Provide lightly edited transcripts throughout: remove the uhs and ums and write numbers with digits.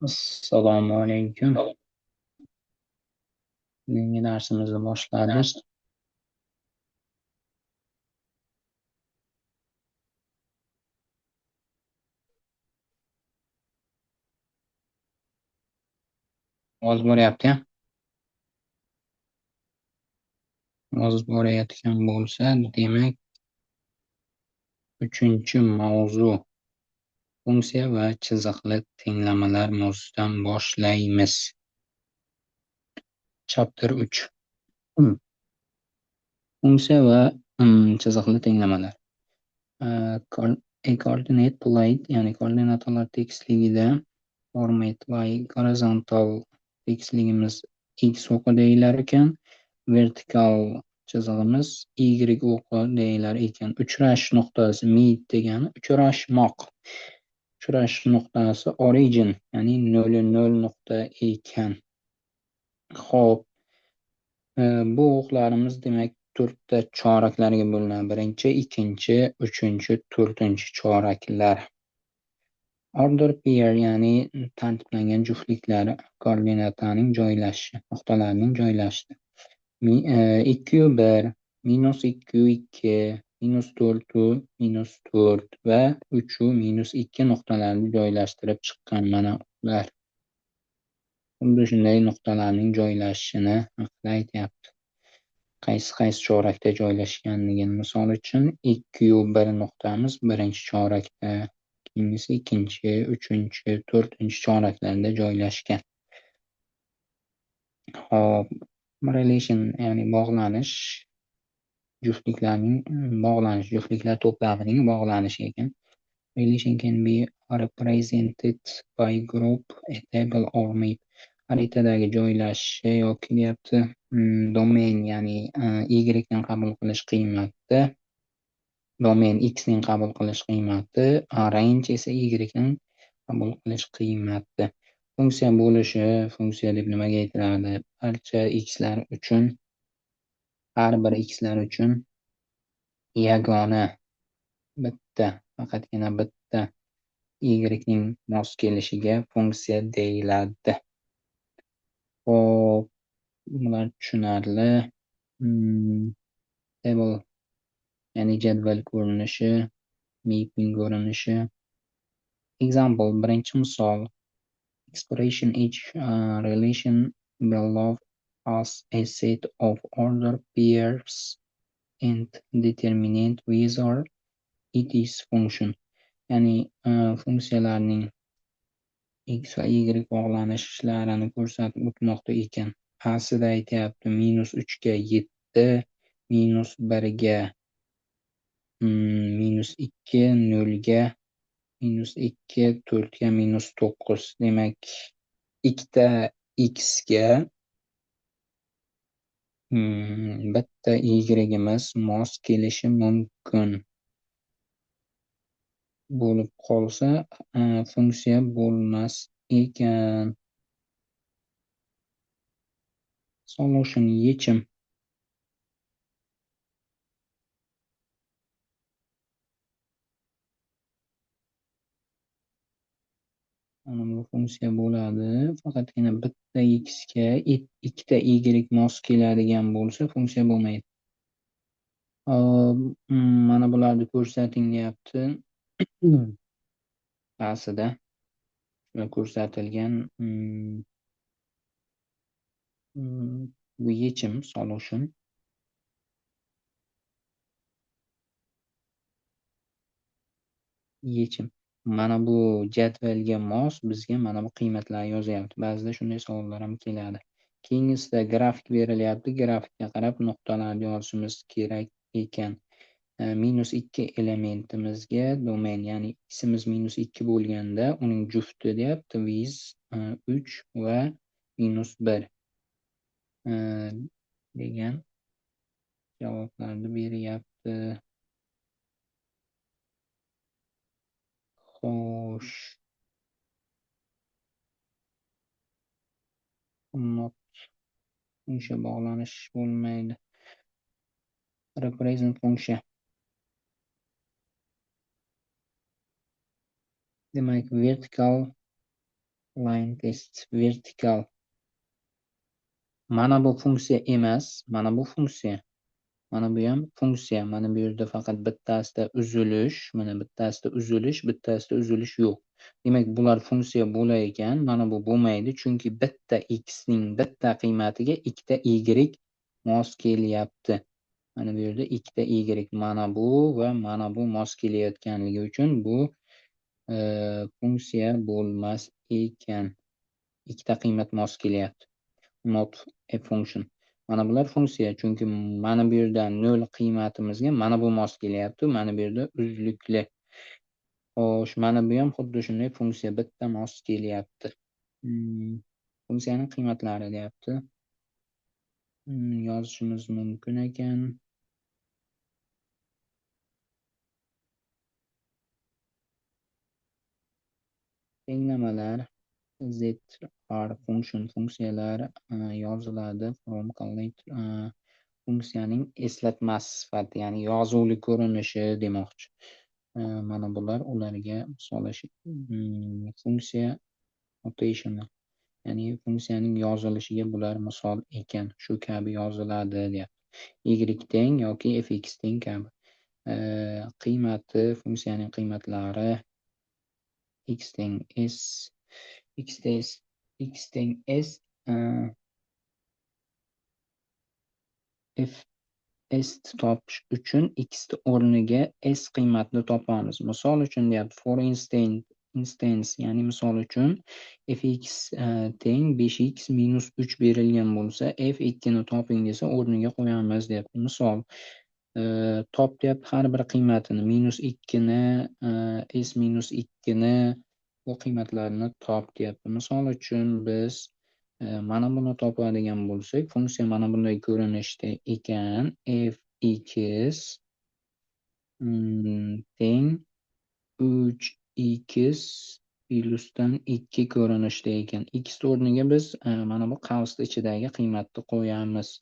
Assalomu alaykum. Bugungi darsimizni boshladik. Ovoz boryapti. Ovoz borayotgan bo'lsa, demak, 3-mavzu funksiya va chiziqli tenglamalar mavzusidan boshlaymiz. Chapter 3. Funksiya va chiziqli tenglamalar. A coordinate plate, ya'ni koordinatalar tekisligida format va horizontal tekisligimiz x o'qi deyilar ekan, vertikal chizig'imiz y o'qi deyilar ekan. Uchrash nuqtasi meet degani uchrashmoq. Uchrash nuqtasi origin, ya'ni 0,0 nuqta ekan. Xo'p, bu o'qlarimiz demak to'rtta choraklarga bo'linadi. Birinchi, ikkinchi, uchinchi, to'rtinchi choraklar. Order pair, ya'ni tartiblangan juftliklar koordinataning joylashishi, nuqtalarning joylashishi. 2-1, -2-2, -4-4 va 3-2 nuqtalarini joylashtirib chiqqan mana ular. Xuddi shunday nuqtalarning joylashishini haqida aytyapti. Qaysi chorakda joylashganligini, misol uchun 2-1 nuqtamiz birinchi chorakda, keyingisi ikkinchi, uchinchi, to'rtinchi choraklarda joylashgan. Hop, relation, ya'ni bog'lanish, juftliklar to'plamining bog'lanishi ekan. Relation can be represented by group, a table or map. Xaritadagi joylashishi yoki deyapti domain, ya'ni y ning qabul qilish qiymati, domain x ning qabul qilish qiymati, range esa y ning qabul qilish qiymati. Funksiya bo'lishi, funksiya deb nimaga aytiladi? Barcha xlar uchun, har bir xlar uchun yagona, bitta, faqatgina bitta y ning mos kelishiga funksiya deyiladi. Xo'p, bular tushunarli. Table, ya'ni jadval ko'rinishi, mapping ko'rinishi. Example, birinchi misol. Expression each relation below as a set of order pairs and determinant whether it is function. Ya'ni funksiyalarning x va y bog'lanishlarini ko'rsatib o'tmoqda ekan. Asida aytyapti -3 ga 7, -1 ga -2, 0 ga -2, 4 ga -9. Demak, ikkita x ga bitta y mos kelishi mumkin bo'lib qolsa, funksiya bo'lmas ekan. Solution, yechim. Mana bu funksiya bo'ladi. Faqatgina bitta x ga ikkita y mos keladigan bo'lsa, funksiya bo'lmaydi. Mana bularni ko'rsating deyapti. Aslida ko'rsatilgan bu yechim, solution. Yechim. Mana bu jadvalga mos bizga mana bu qiymatlar yozyapti. Ba'zida shunday savollar ham keladi. Keyingisida grafik berilyapti. Grafikka qarab nuqtalarni yozishimiz kerak ekan. -2 elementimizga domain, ya'ni ximiz -2 bo'lganda uning jufti deyapti with 3 va -1 degan javoblarni beryapti. Xo'sh. Funksiya bog'lanish bo'lmaydi. Represent funksiya. Demak, vertical line test, vertical. Mana bu funksiya emas, mana bu funksiya. Mana bu ham funksiya. Mana bu yerda faqat bittasida uzilish, mana bittasida uzilish, bittasida uzilish yo'q. Demak, bular funksiya bo'lar ekan, mana bu bo'lmaydi, chunki bitta x ning bitta qiymatiga ikkita y mos kelyapti. Mana bu yerda ikkita y, mana bu va mana bu mos kelayotganligi uchun bu funksiya bo'lmas ekan. Ikkita qiymat mos kelyapti. Not a function. Mana bular funksiya, chunki mana bu yerda 0 qiymatimizga mana bu mos kelyapti, mana bu yerda uzlikli. Xo'sh, mana bu ham xuddi shunday funksiya, bitta mos kelyapti. Funksiyaning qiymatlari deyapti. Yozishimiz mumkin ekan. Tenglamalar zr funksiyalar yoziladi from collect funksiyaning eslatmasi sifati, ya'ni yozuvli ko'rinishi demoqchi. Mana bular ularga misol funksiya notational, ya'ni funksiyaning yozilishiga bular misol ekan, shu kabi yoziladi deyapti. Y teng yoki fx teng kabi. Qiymati, funksiyaning qiymatlari x teng s, x teng s, f s topish uchun x o'rniga s qiymatni topamiz. Misol uchun deyapti, for instance, ya'ni misol uchun fx teng 5x minus 3 berilgan bo'lsa, f2 ni toping desa o'rniga qo'yamiz deyapti. Misol top deyapti har bir qiymatini, minus 2 ni, s minus 2 ni, bu qiymatlarni top deyapti. Misol uchun biz mana buni topadigan bo'lsak, funksiya mana bunday ko'rinishda ekan, fx teng 3x plyusdan 2 ko'rinishda ekan. X o'rniga biz mana bu qavs ichidagi qiymatni qo'yamiz.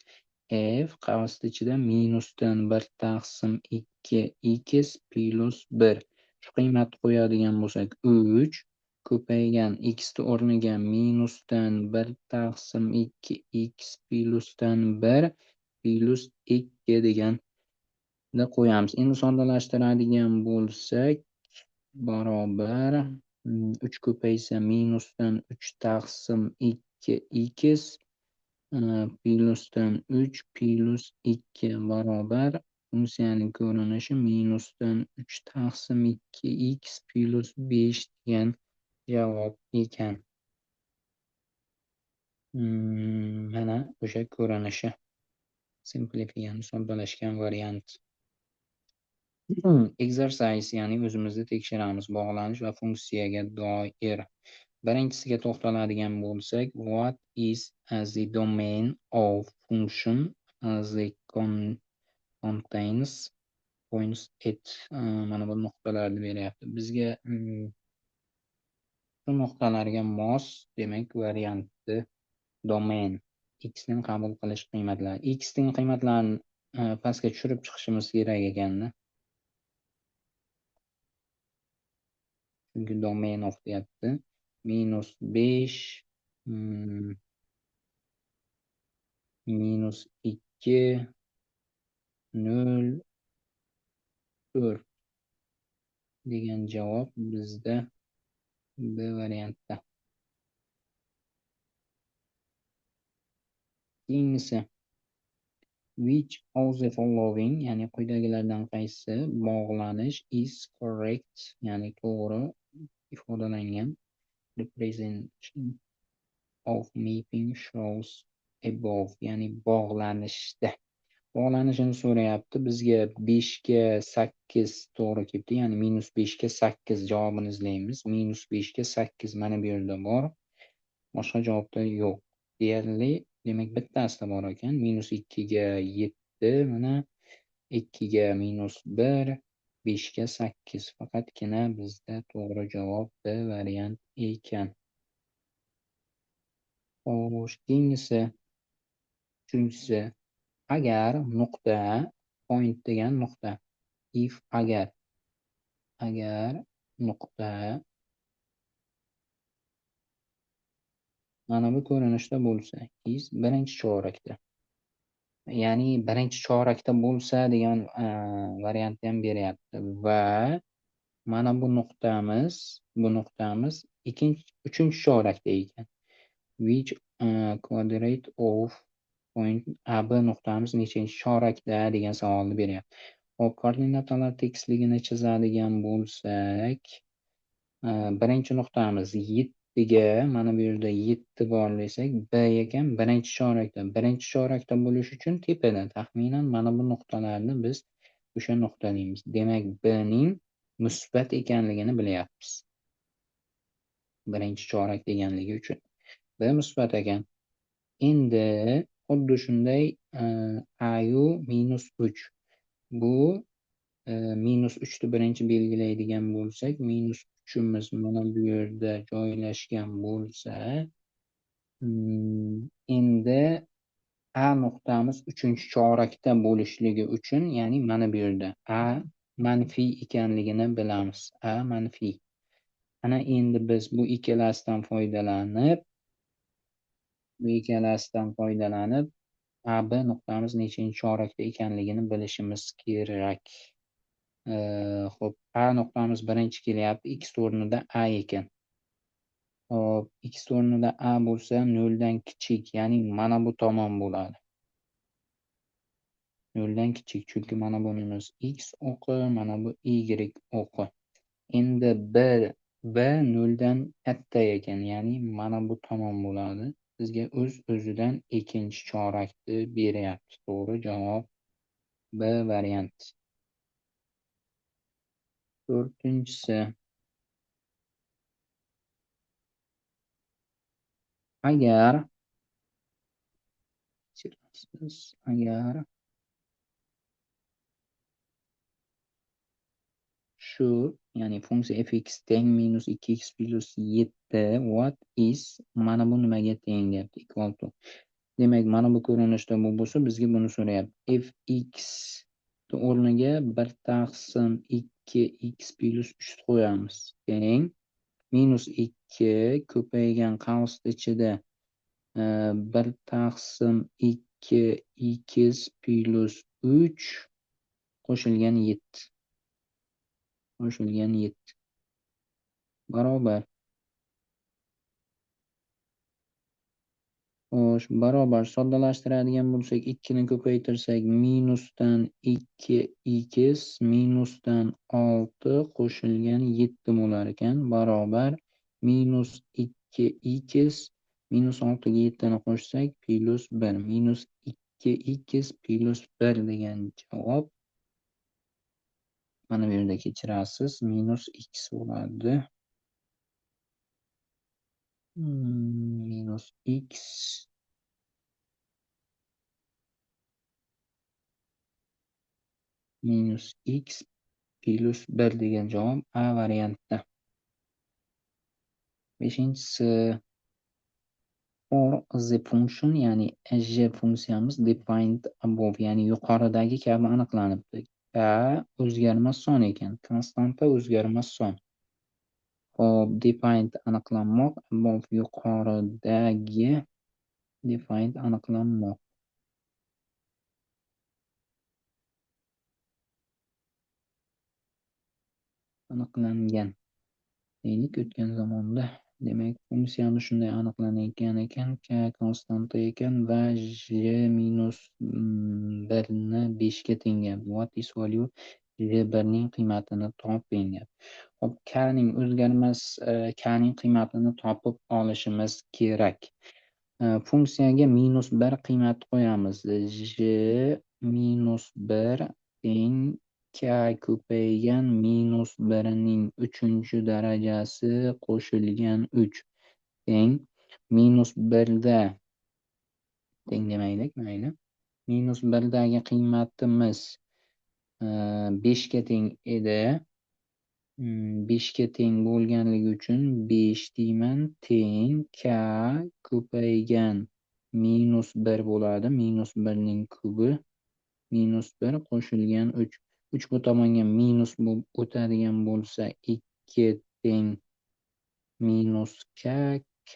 F qavs ichida minusdan 1 taqsim 2 x plyus 1. Shu qiymatni qo'yadigan bo'lsak, 3 ko'paygan x o'rniga minusdan 1 taqsim 2 x plyusdan 1 plyus 2 deganni qo'yamiz. Endi soddalashtiradigan bo'lsak, barobar 3 ko'paysa minusdan 3 taqsim 2 x plyusdan 3 plyus 2 barobar funksiyaning ko'rinishi minusdan 3 taqsim 2 x plyus 5 degan javob ekan. Mana o'sha ko'rinishi. Simplifiyan, soddalashgan variant. Exercise, ya'ni o'zimizni tekshiramiz, bog'lanish va funksiyaga doir. Birinchisiga to'xtaladigan bo'lsak, what is the domain of function as it contains points at, mana bu nuqtalarni beryapti. Bizga shu nuqtalarga mos, demak, variantni domain, x ning qabul qilish qiymatlari. X ning qiymatlarini pastga tushirib chiqishimiz kerak ekanda. Chunki domain of deyapti. Minus 5, minus 2, 0, 4 degan javob bizda B variantda. Keyingisi, which of the following, ya'ni quyidagilardan qaysi bog'lanish is correct, ya'ni to'g'ri ifodalangan. Representation of mapping shows above, ya'ni bog'lanishda. Bog'lanishini so'rayapti. Bizga 5 ga 8 to'g'ri kelibdi, ya'ni minus 5 ga 8 javobini izlaymiz. Minus 5 ga 8 mana bu yerda bor. Boshqa javobda yo'q. Deyarli, demak bittasida bor ekan. Minus 2 ga 7, mana 2 ga minus 1, 5 ga 8. Faqatgina bizda to'g'ri javob B variant ekan. Xo'sh, keyingisi, uchinchisi, agar nuqta, point degan nuqta, if agar nuqta Mana bu ko'rinishda bo'lsa, is birinchi chorakda. Ya'ni birinchi chorakda bo'lsa degan variantni ham beryapti va mana bu nuqtamiz uchinchi chorakda ekan. Which quadrate of point AB nuqtamiz nechinchi chorakda degan savolni beryapti. Hop, koordinatalar tekisligini chizadigan bo'lsak, birinchi nuqtamiz 7 ga, mana bu yerda 7 bor desak, B ekan birinchi chorakda bo'lish uchun tepada taxminan mana bu nuqtalarni biz o'sha nuqta deymiz. Demak, B ning musbat ekanligini bilyapmiz. Birinchi chorak deganligi uchun B musbat ekan. Endi xuddi shunday ayu -3. Bu -3ni birinchi belgilaydigan bo'lsak, -3imiz mana bu yerda joylashgan bo'lsa, endi A nuqtamiz uchinchi chorakda bo'lishligi uchun, ya'ni mana bu yerda A manfiy ekanligini bilamiz. A manfiy. Ana endi biz bu ikkalasidan foydalanib AB nuqtamiz nechinchi chorakda ekanligini bilishimiz kerak. Xo'p, A nuqtamiz birinchi kelyapti, x o'rnida A ekan. Xo'p, x o'rnida A bo'lsa 0 dan kichik, ya'ni mana bu tomon bo'ladi. 0 dan kichik, chunki mana bunimiz x o'qi, mana bu y o'qi. Endi B 0 dan katta ekan, ya'ni mana bu tomon bo'ladi. Bizga o'z-o'zidan ikkinchi chorakni beryapti. To'g'ri javob B variant. To'rtinchisi. Agar shu, ya'ni funksiya fx teng -2x plus 7 what is, mana bu nimaga teng deyapti, equal to. Demak, mana bu ko'rinishda bu bo'lsa, bizga buni so'rayapti. Fx o'rniga 1/2x plus 3 qo'yamiz. Teng -2 ko'paygan qavs ichida 1/2x plus 3 qo'shilgan 7 barobar. Xo'sh, barobar soddalashtiradigan bo'lsak, 2 ni ko'paytirsak minusdan 2x minusdan 6 qo'shilgan 7 bo'lar ekan, barobar -2x minus 6 ga 7 ni qo'shsak plus 1 -2x plus 1 degan javob. Mana bu yerda kechirasiz, -x bo'ladi. -x -x plus 1 degan javob A variantda. Beshinchisi. For the function, ya'ni j funksiyamiz defined above, ya'ni yuqoridagi kabi aniqlanibdi. K o'zgarmas son ekan, konstanta o'zgarmas son. Hop, defined aniqlanmoq, above yuqoridagi, defined aniqlanmoq. Aniqlangan. Deylik o'tgan zamonda. Demak, funksiyamiz shunday aniqlangan ekan, k konstanta ekan va j minus 1 ni 5 ga tengyapti. What is value? j1 ning qiymatini toping. Hop, k ning o'zgarmas k ning qiymatini topib olishimiz kerak. Funksiyaga -1 qiymat qo'yamiz. j -1 teng k ko'paygan -1 ning 3 darajasi qo'shilgan 3 teng -1da, teng demaylik, mayli. -1dagi qiymatimiz 5 ga teng edi. 5 ga teng bo'lganligi uchun 5 deyman, teng k ko'paygan -1 bo'ladi. -1 ning kubi -1 qo'shilgan 3. 3 bu tomonga minus bo'lib o'tadigan bo'lsa 2 teng -k, k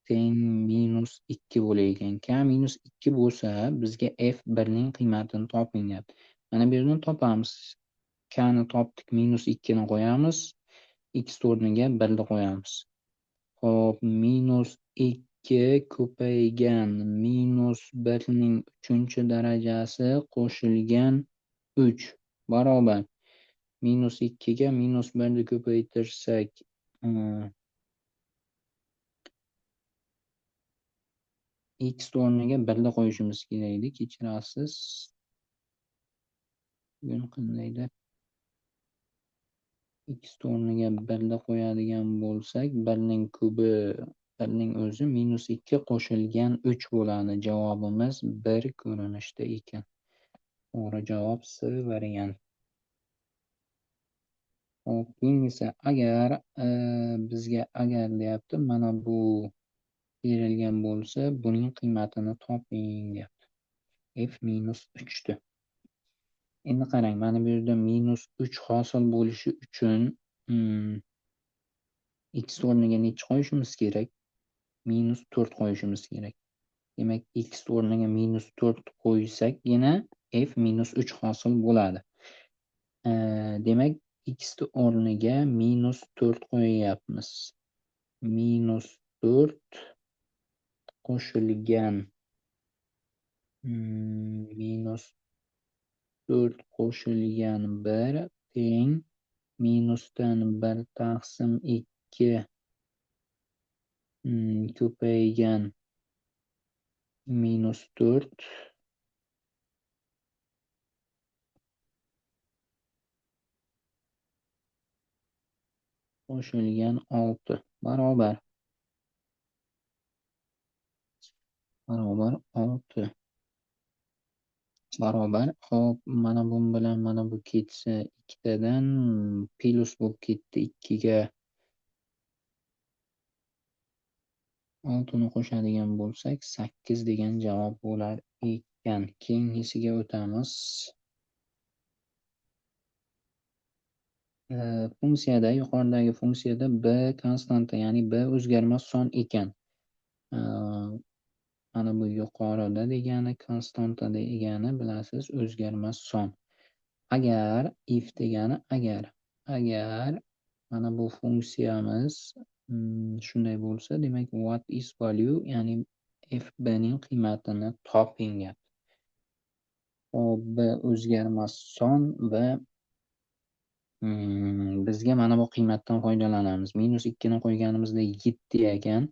teng minus 2 bo'lar ekan. K minus 2 bo'lsa, bizga F1 ning qiymatini toping deyapti. Mana bu yerdan topamiz. K ni topdik, minus 2 ni qo'yamiz. X o'rniga 1 ni qo'yamiz. Hop, minus 2 ko'paygan minus 1 ning 3 darajasi qo'shilgan 3 barobar. Minus 2 ga minus 1 ni ko'paytirsak, x o'rniga 1 ni qo'yishimiz kerak edi. Kechirasiz. Bugun qandaydir x o'rniga 1 ni qo'yadigan bo'lsak, 1 ning kubi, 1 ning o'zi minus 2 qo'shilgan 3 bo'ladi. Javobimiz 1 ko'rinishda ekan. To'g'ri javob C variant. Hop, esa agar bizga agar deyapti, mana bu berilgan bo'lsa, buning qiymatini toping deyapti. F minus 3 di. Endi qarang, mana bu yerda minus 3 hosil bo'lishi uchun x o'rniga necha qo'yishimiz kerak? Minus 4 qo'yishimiz kerak. Demak, x o'rniga minus 4 qo'ysakgina f minus 3 hosil bo'ladi. Demak, x o'rniga minus 4 qo'yyapmiz. Minus 4 qo'shilgan minus 4 qo'shilgan 1 teng minusdan 1 taqsim 2 ko'paygan minus 4 qo'shilgan 6 barobar 6 barobar. Hop, mana bu bilan mana bu ketsa, ikkitadan plus bo'lib ketdi. 2 ga 6 ni qo'shadigan bo'lsak, 8 degan javob bo'lar ekan. Keyingisiga o'tamiz. Funksiyada, yuqoridagi funksiyada b konstanta, ya'ni b o'zgarmas son ekan. Mana bu yuqorida degani konstanta degani bilasiz, o'zgarmas son. Agar if degani agar mana bu funksiyamiz shunday bo'lsa, demak what is value, ya'ni fb ning qiymatini toping deyapti. Hop, b o'zgarmas son va bizga mana bu qiymatdan foydalanamiz. Minus 2 ni qo'yganimizda 7 ekan.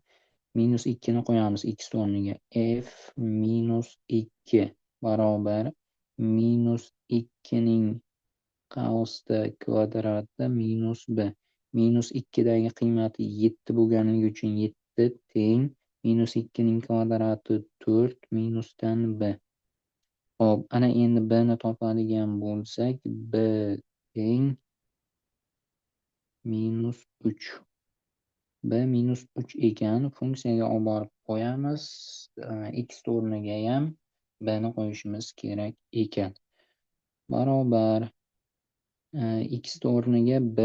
Minus 2 ni qo'yamiz x o'rniga. F minus 2 barobar minus 2 ning qavsda kvadrati minus b. Minus 2 dagi qiymati 7 bo'lganligi uchun 7 teng minus 2 ning kvadrati 4 minusdan b. Hop, ana endi b ni topadigan bo'lsak, b teng minus 3. B minus 3 ekan. Funksiyaga olib borib qo'yamiz. X o'rniga ham b ni qo'yishimiz kerak ekan. Barobar x o'rniga b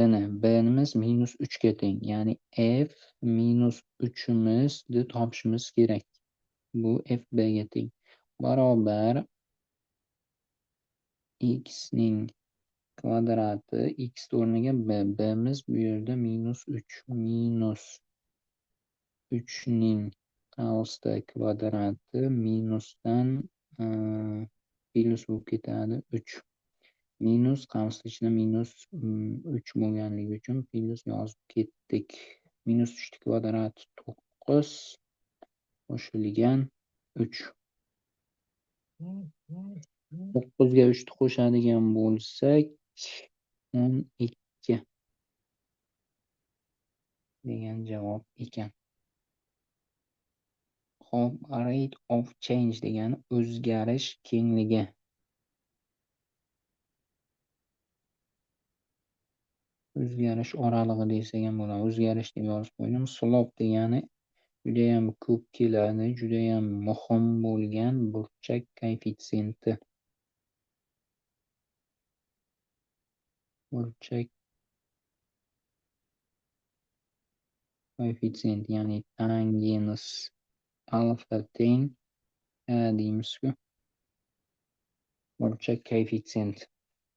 nimiz minus 3 ga teng. Ya'ni f minus 3 imizni topishimiz kerak. Bu f b ga teng. Barobar x ning kvadrati, x o'rniga b. B'miz bu yerda minus 3. Minus 3 ning qavsda kvadrati minusdan plus bo'lib ketadi 3. Minus qavsda ichida minus 3 bo'lganligi uchun plus yozib ketdik. Minus 3 kvadrati 9 qo'shilgan 3. 9 ga 3 ni qo'shadigan bo'lsak 12 degan javob ekan. Hop, rate of change degani o'zgarish kengligi. O'zgarish oralig'i desak ham bo'ladi. O'zgarish deb yozib qo'ydim. Slope degani juda ham ko'p keladi, juda ham muhim bo'lgan burchak koeffitsiyenti. Burchak koeffitsient, ya'ni tangens alfa teng deymizku. Burchak koeffitsient.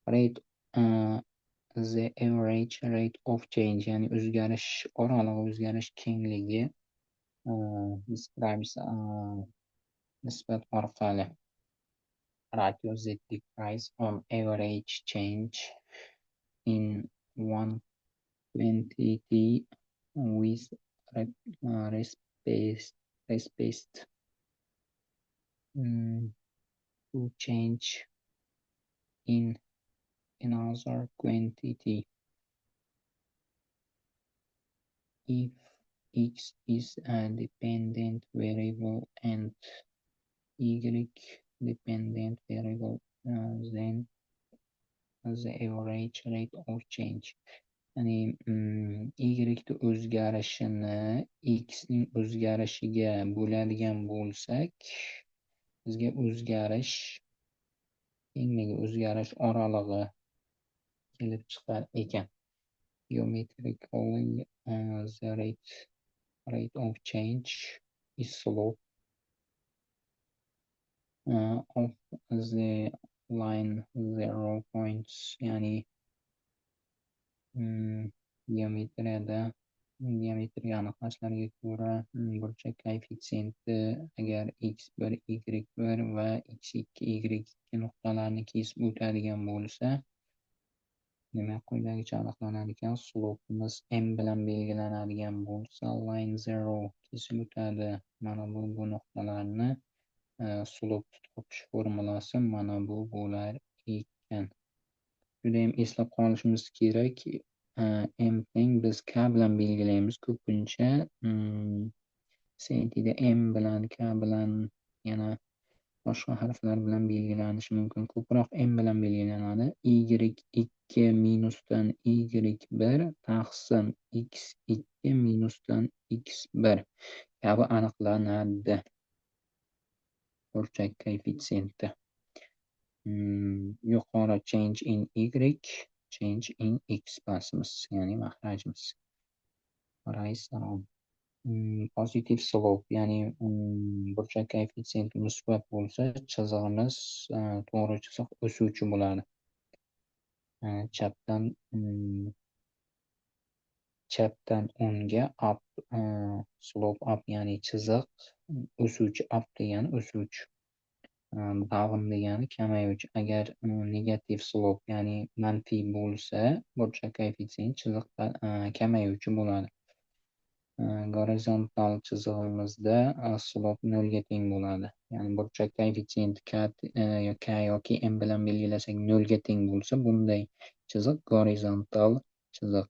Rate the average rate of change, ya'ni o'zgarish oralig'i, o'zgarish kengligi describes nisbat orqali ratio z price on average change in one quantity with respect to change in another quantity if x is a dependent variable and y dependent variable, then the average rate of change. Ya'ni y o'zgarishini x ning o'zgarishiga bo'ladigan bo'lsak, bizga o'zgarish kengligi, o'zgarish oralig'i kelib chiqar ekan. Geometrically, the rate of change is slope of the line 0 points, ya'ni geometriya aniqlashlarga ko'ra burchak koeffitsiyenti agar x1, y1 va x2, y2 nuqtalarini kesib o'tadigan bo'lsa, demak quyidagicha aniqlanar ekan. Slopimiz m bilan belgilanadigan bo'lsa, line 0 kesib o'tadi. Mana bu nuqtalarni slope topish formulasi mana bu bo'lar ekan. Judayam eslab qolishimiz kerak. M teng biz k bilan belgilaymiz ko'pincha. Sentida m bilan, k bilan, yana boshqa harflar bilan belgilanishi mumkin. Ko'proq m bilan belgilanadi. y2 minusdan y1 taqsim x2 minusdan x1 kabi aniqlanadi. Burchak koeffitsiyenti. Yuqori change in y, change in x basimiz, ya'ni mahrajimiz. Positive slope, ya'ni burchak koeffitsiyenti musbat bo'lsa, chizig'imiz to'g'ri chiziq o'suvchi bo'ladi. Chapdan o'ngga up, slope up, ya'ni chiziq o'suvchi, up degani o'suvchi. Down degani kamayuvchi. Agar negative slope, ya'ni manfiy bo'lsa, burchak koeffitsiyenti chiziqda kamayuvchi bo'ladi. Gorizontal chizig'imizda slope 0 ga teng bo'ladi. Ya'ni burchak koeffitsiyenti k yoki m bilan belgilasak 0 ga teng bo'lsa, bunday chiziq gorizontal chiziq.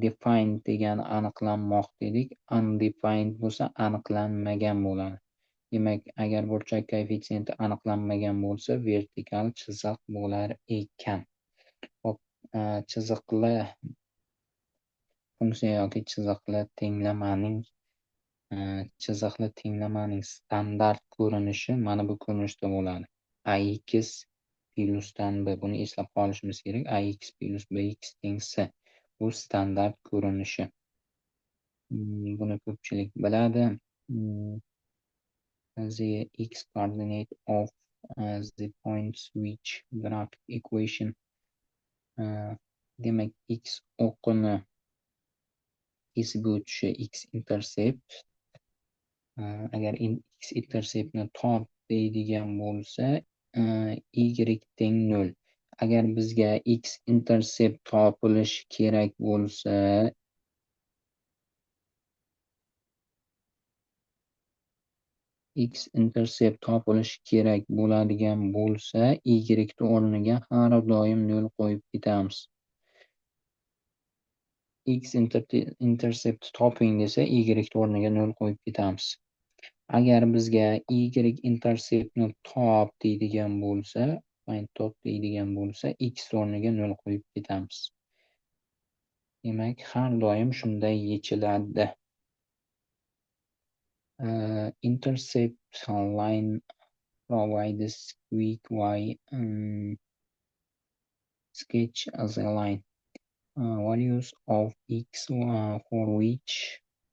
Defined degani aniqlanmoq dedik. Undefined bo'lsa, aniqlanmagan bo'ladi. Demak, agar burchak koeffitsiyenti aniqlanmagan bo'lsa, vertikal chiziq bo'lar ekan. Hop, chiziqli funksiya yoki chiziqli tenglamaning standart ko'rinishi mana bu ko'rinishda bo'ladi. Ax plyusdan b. Buni eslab qolishimiz kerak. Ax plus bx teng c. Bu standart ko'rinishi. Buni ko'pchilik biladi. The x coordinate of the points which graphic equation. Demak, x o'qini kesib o'tishi x intercept. Agar x interceptni top deydigan bo'lsa, y teng 0. Agar bizga x intercept topilishi kerak bo'lsa, y o'rniga har doim 0 qo'yib ketamiz. X intercept toping desa, y o'rniga 0 qo'yib ketamiz. Agar bizga y interceptni top deydigan bo'lsa, x o'rniga 0 qo'yib ketamiz. Demak, har doim shunday yechiladi. Intercept line provides quick y sketch as a line. values of x for which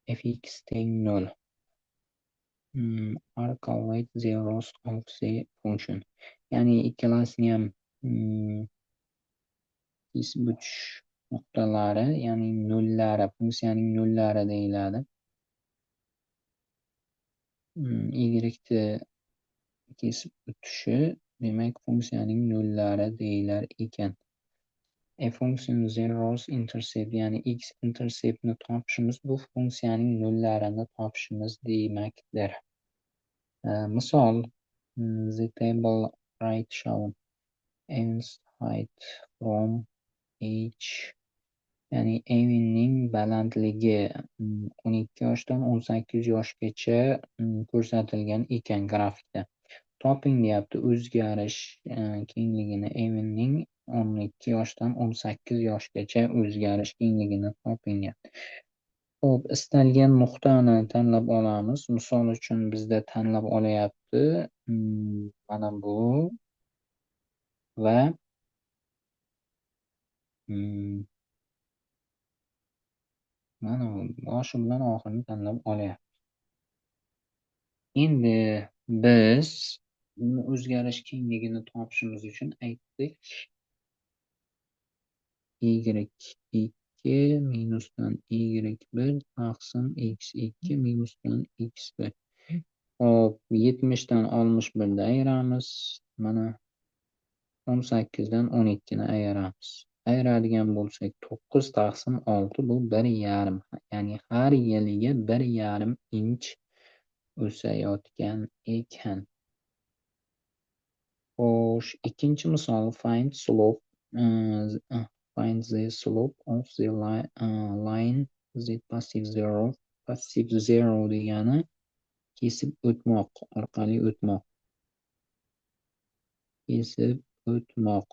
fx teng null are called zeros of the function. Yani ikkalasini ham kesib o'tish nuqtalari, ya'ni nullari, funksiyaning nullari deyiladi. Y kesib o'tishi demak funksiyaning nullari deyilar ekan. A function zeros intercept, ya'ni x interceptni topishimiz bu funksiyaning nullarini topishimiz demakdir. Misol, the table right shown Evin's height from h, ya'ni Evinning balandligi 12 yoshdan 18 yoshgacha ko'rsatilgan ekan grafikda. Toping deyapti, o'zgarish kengligini Evinning 12 yoshdan 18 yoshgacha o'zgarish kengligini toping deyapti. Xo'p, istalgan nuqtani tanlab olamiz. Misol uchun bizda tanlab olyapti. Mana bu va mana bu boshi bilan oxirini tanlab olyapti. Endi biz o'zgarish kengligini topishimiz uchun aytdik. y2 minusdan y1 taqsim x2 minusdan x1. Hop, 70dan 61ni ayiramiz. Mana 18dan 12ni ayiramiz. Ayiradigan bo'lsak 9 taqsim 6 bu 1,5. Ya'ni har yiliga 1,5 inch o'sayotgan ekan. Xo'sh, ikkinchi misol find the slope of the line z passive zero. Passive zero degani kesib o'tmoq, orqali o'tmoq. Kesib o'tmoq.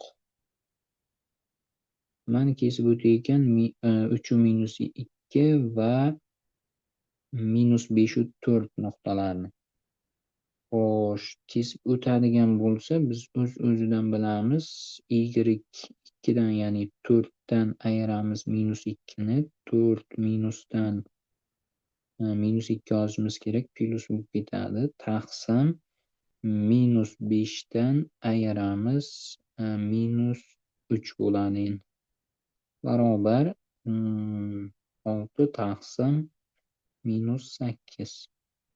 Mana kesib o'tayotgan 3 minus 2 va minus 5 4 nuqtalarni. Xo'sh, kesib o'tadigan bo'lsa, biz o'z-o'zidan bilamiz. y2dan, ya'ni 4dan ayiramiz minus 2ni. 4 minusdan minus 2 yozishimiz kerak, plus bo'lib ketadi. Taqsim minus 5dan ayiramiz, minus 3 bo'ladi. Barobar 6 taqsim minus 8.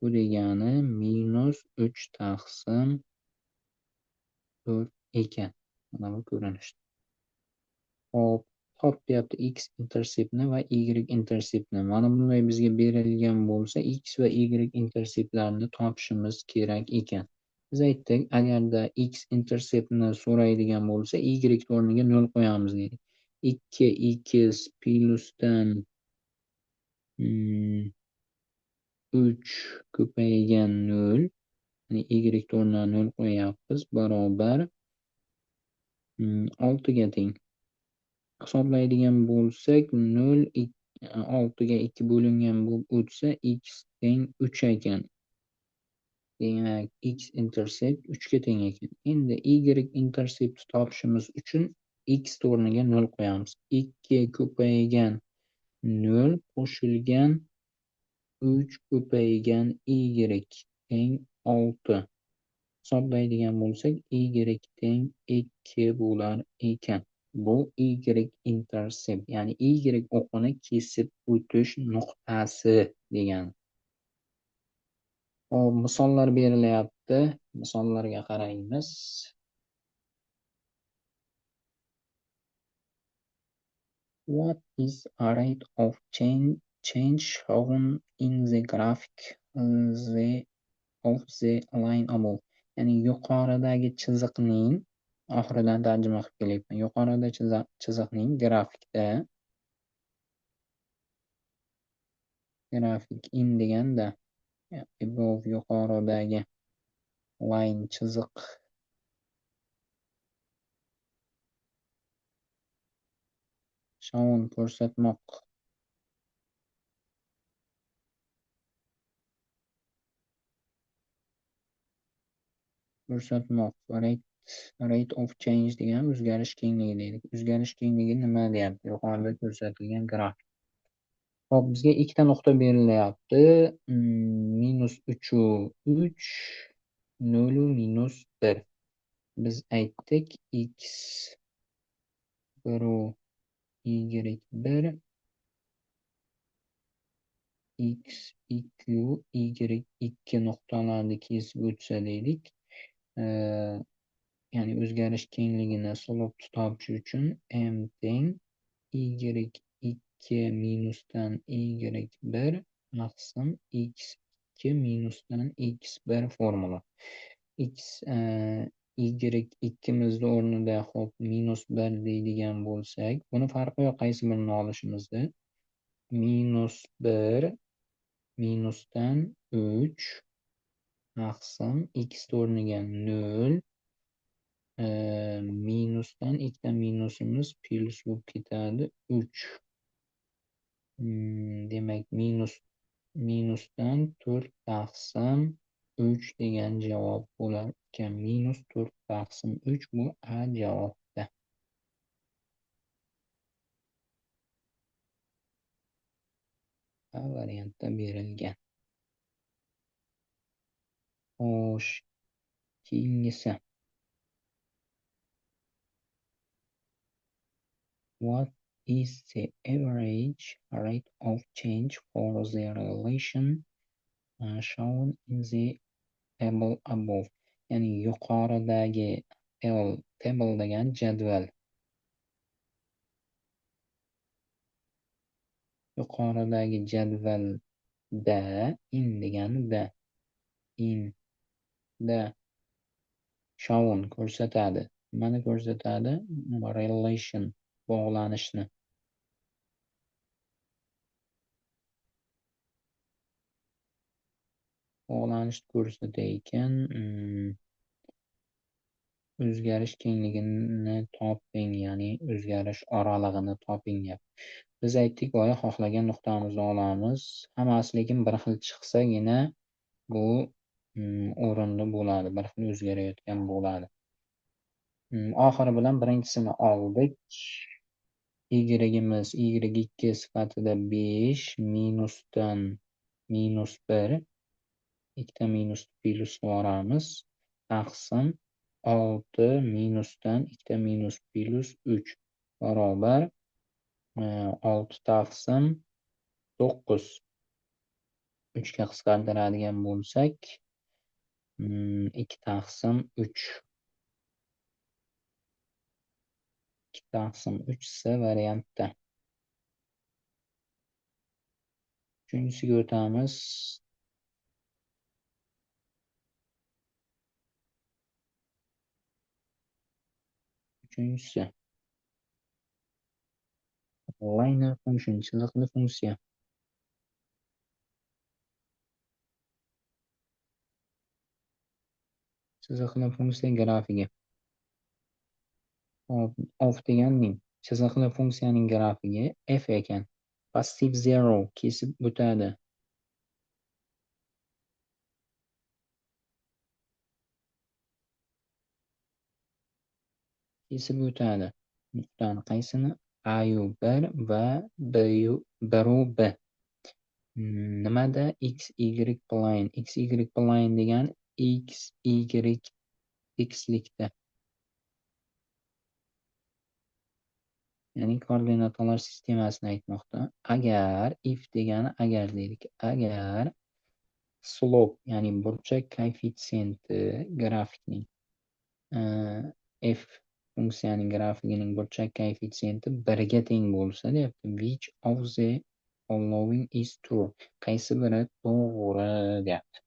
Bu degani minus 3 taqsim 4 ekan. Mana bu ko'rinishda. Hop, top deyapti x interceptni va y interceptni. Mana bunday bizga berilgan bo'lsa, x va y interceptlarini topishimiz kerak ekan. Biz aytdik, agarda x interceptni so'raydigan bo'lsa, y o'rniga 0 qo'yamiz dedik. 2x plyusdan 3 ko'paygan 0, ya'ni y o'rniga 0 qo'yapmiz, barobar 6 ga teng. Hisoblaydigan bo'lsak, 0 6 ga 2 bo'lingan bo'lib o'tsa, x teng 3 ekan. Demak, x intercept 3 ga teng ekan. Endi y intercept topishimiz uchun x o'rniga 0 qo'yamiz. 2 ko'paygan 0 qo'shilgan 3 ko'paygan y teng 6. Hisoblaydigan bo'lsak, y teng 2 bo'lar ekan. Bu y intercept, ya'ni y o'qini kesib o'tish nuqtasi degani. Hop, misollar berilyapti. Misollarga qaraymiz. What is a rate of change shown in the graphic of the line above? Ya'ni yuqoridagi chiziqning oxiridan tarjima qilib kelyapman. Yuqorida chiziqning grafikda grafik in deganda above yuqoridagi line chiziq shown ko'rsatmoq. Rate rate of change degan o'zgarish kengligi deydik. O'zgarish kengligi nima deyapti? Yuqorida ko'rsatilgan graf. Hop, bizga ikkita nuqta berilyapti. -3 0 -1. Biz aytdik x 1 y 1 x 2 y 2 nuqtalarni kesib o'tsa deydik. Ya'ni o'zgarish kengligini slope topish uchun m teng y2 minusdan y1 maqsim x2 minusdan x1 formula. X y2mizni o'rnida hop -1 deydigan bo'lsak, buni farqi yo'q qaysi birini olishimizda. -1 minusdan 3 maqsim x o'rniga 0 minusdan ikkita minusimiz plyus bo'lib ketadi 3. Demak minusdan 4 taqsim 3 degan javob bo'lar ekan. -4 taqsim 3 bu A javobda. A variantda berilgan. Xo'sh, keyingisi. What is the average rate of change for the relation shown in the table above? Ya'ni yuqoridagi table degan jadval. Yuqoridagi jadvalda in degani da shown ko'rsatadi. Nimani ko'rsatadi? Relation, bog'lanishni. Bog'lanishni ko'rsatar ekan, o'zgarish kengligini toping, ya'ni o'zgarish oralig'ini toping deb. Biz aytdik, boya xohlagan nuqtamizni olamiz. Hammasi lekin bir xil chiqsagina bu o'rinli bo'ladi, bir xil o'zgarayotgan bo'ladi. Oxiri bilan birinchisini oldik. Y-imiz y2 sifatida 5 minusdan -1 ikkita minus plyus qilib taqsim 6 minusdan ikkita minus plyus 3 barobar 6 taqsim 9. 3 ga qisqartiradigan bo'lsak 2 taqsim 3. 2 taqsim 3 C variantda. Uchinchisiga o'tamiz. Uchinchisi. Linear function, chiziqli funksiya. Chiziqli funksiya grafigi. Of deganing chiziqli funksiyaning grafigi f ekan. Positive 0 kesib o'tadi. Kesib o'tadi. Nuqtani qaysini? A-1 va B-1 B. Nimada x y plane? X y plane degan x y xlikda. Ya'ni koordinatalar sistemasini aytmoqda. Agar if degani agar deydik. Agar slope, ya'ni burchak koeffitsiyenti grafikning f funksiyaning grafikining burchak koeffitsiyenti 1 ga teng bo'lsa, deyapti. Which of the following is true? Qaysi biri to'g'ri deyapti.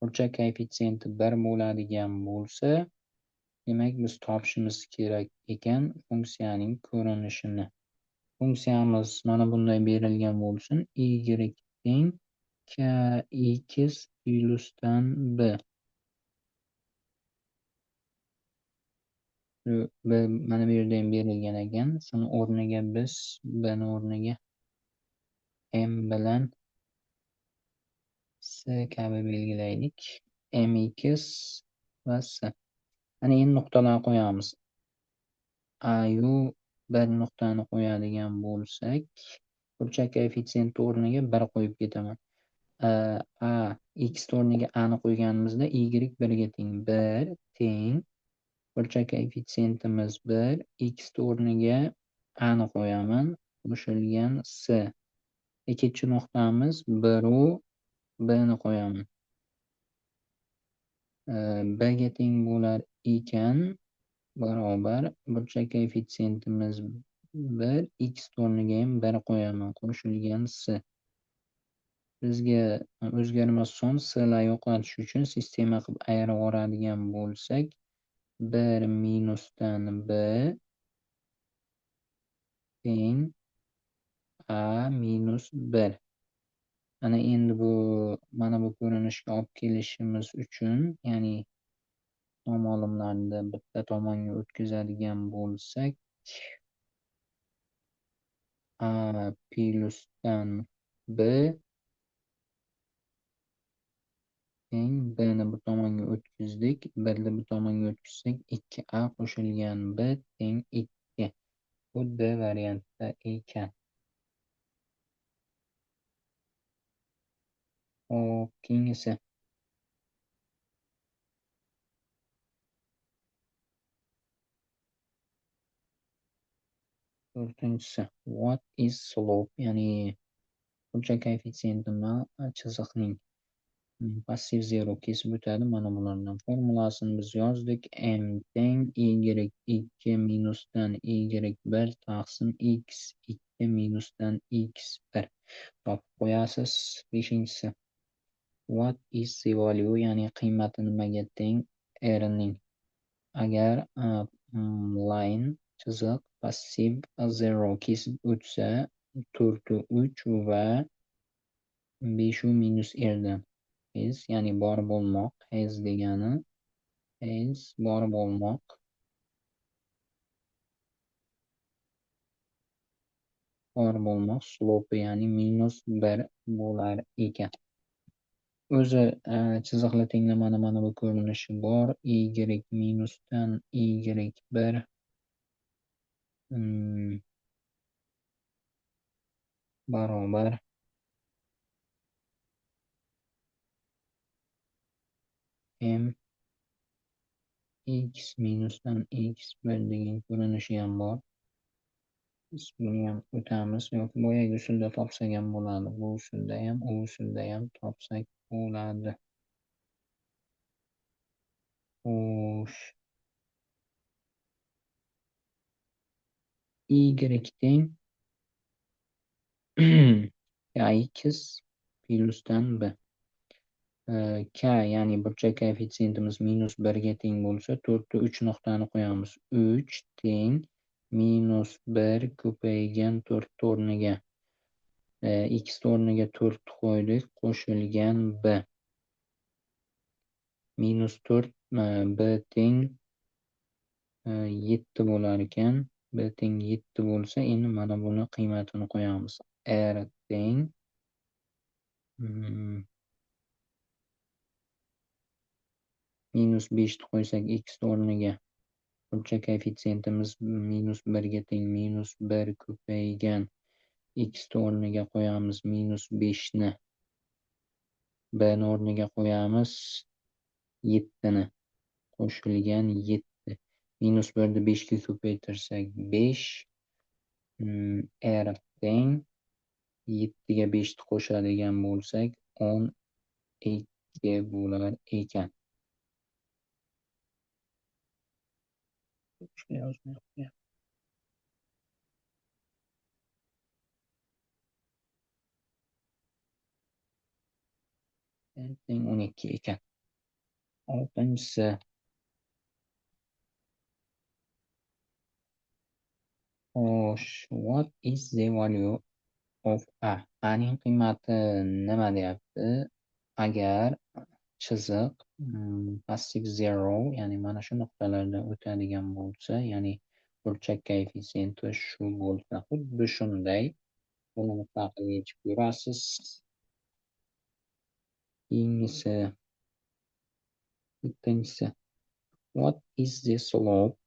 Burchak koeffitsiyenti 1 bo'ladigan bo'lsa, demak biz topishimiz kerak ekan funksiyaning ko'rinishini. Funksiyamiz mana bunday berilgan bo'lsin. Y teng kx plyusdan b. Mana bu yerda ham berilgan ekan. Shuni o'rniga biz bni o'rniga m bilan s kabi belgilaylik. Mx va s. Ana endi nuqtalar qo'yamiz. Ayu bir nuqtani qo'yadigan bo'lsak, burchak koeffitsiyenti o'rniga 1 qo'yib ketaman. A x o'rniga a ni qo'yganimizda y 1 ga teng. 1 teng burchak koeffitsiyentimiz 1, x o'rniga a ni qo'yaman. Qo'shilgan s. Ikkinchi nuqtamiz 1 u b ni qo'yaman. B ga teng bo'lar ekan barobar burchak koeffitsiyentimiz 1, x o'rniga ham 1 qo'yaman. Qo'shilgan s. Bizga o'zgarmas son s'lar yo'qotish uchun sistema qilib ayirib yuboradigan bo'lsak, 1 minusdan b teng a minus 1. Ana endi mana bu ko'rinishga olib kelishimiz uchun, ya'ni tomonlarni bitta tomonga o'tkazadigan bo'lsak, a plyusdan b teng bni bu tomonga o'tkazdik, 1ni bu tomonga o'tkazsak 2a qo'shilgan b teng 2. Bu D variantida ekan. Hop, keyingisi. To'rtinchisi. What is slope? Ya'ni burchak koeffitsiyenti nima? Chiziqning passiv zero kesib o'tadi. Mana bulardan formulasini biz yozdik. M teng y2 minusdan y1 taqsim x 2 minusdan x1. Topib qo'yasiz. Beshinchisi. What is the value? Ya'ni qiymati nimaga teng? R ning. Agar line chiziq passiv zero kesib o'tsa 4 va 5 minus rdan. Ya'ni bor bo'lmoq. Has degani bor bo'lmoq. Bor bo'lmoq slope ya'ni minus 1 bo'lar ekan. O'zi chiziqli tenglamani mana bu ko'rinishi bor. Y minusdan y1 barobar m x minusdan x1 degan ko'rinishi ham bor. Biz buni ham o'tamiz yoki boyagi usulda topsak ham bo'ladi. Bu usulda ham, u usulda ham topsak bo'ladi. Xo'sh. Y teng kx plyusdan b. K ya'ni burchak koeffitsiyentimiz minus 1 ga teng bo'lsa, 4 3 nuqtani qo'yamiz. 3 teng minus 1 ko'paygan 4 o'rniga. X o'rniga 4 qo'ydik, qo'shilgan b. Minus 4 b teng 7 bo'lar ekan. B teng 7 bo'lsa, endi mana buni qiymatini qo'yamiz. R teng minus 5 ni qo'ysak x o'rniga burchak koeffitsiyentimiz minus 1 ga teng minus 1 ko'paygan x o'rniga qo'yamiz minus 5 ni. B ni o'rniga qo'yamiz 7 ni. Qo'shilgan 7. Minus 1 ni 5 ga ko'paytirsak 5. R teng 7 ga 5 ni qo'shadigan bo'lsak 12 bo'lar ekan. Teng 12 ekan. Oltinchisi. Xo'sh, what is the value of a? Aning qiymati nima deyapti? Agar chiziq passiv zero, ya'ni mana shu nuqtalardan o'tadigan bo'lsa, ya'ni burchak koeffitsiyenti shu bo'lsa, xuddi shunday buni mustaqil yechib ko'rasiz. Keyingisi, yettinchisi. What is the slope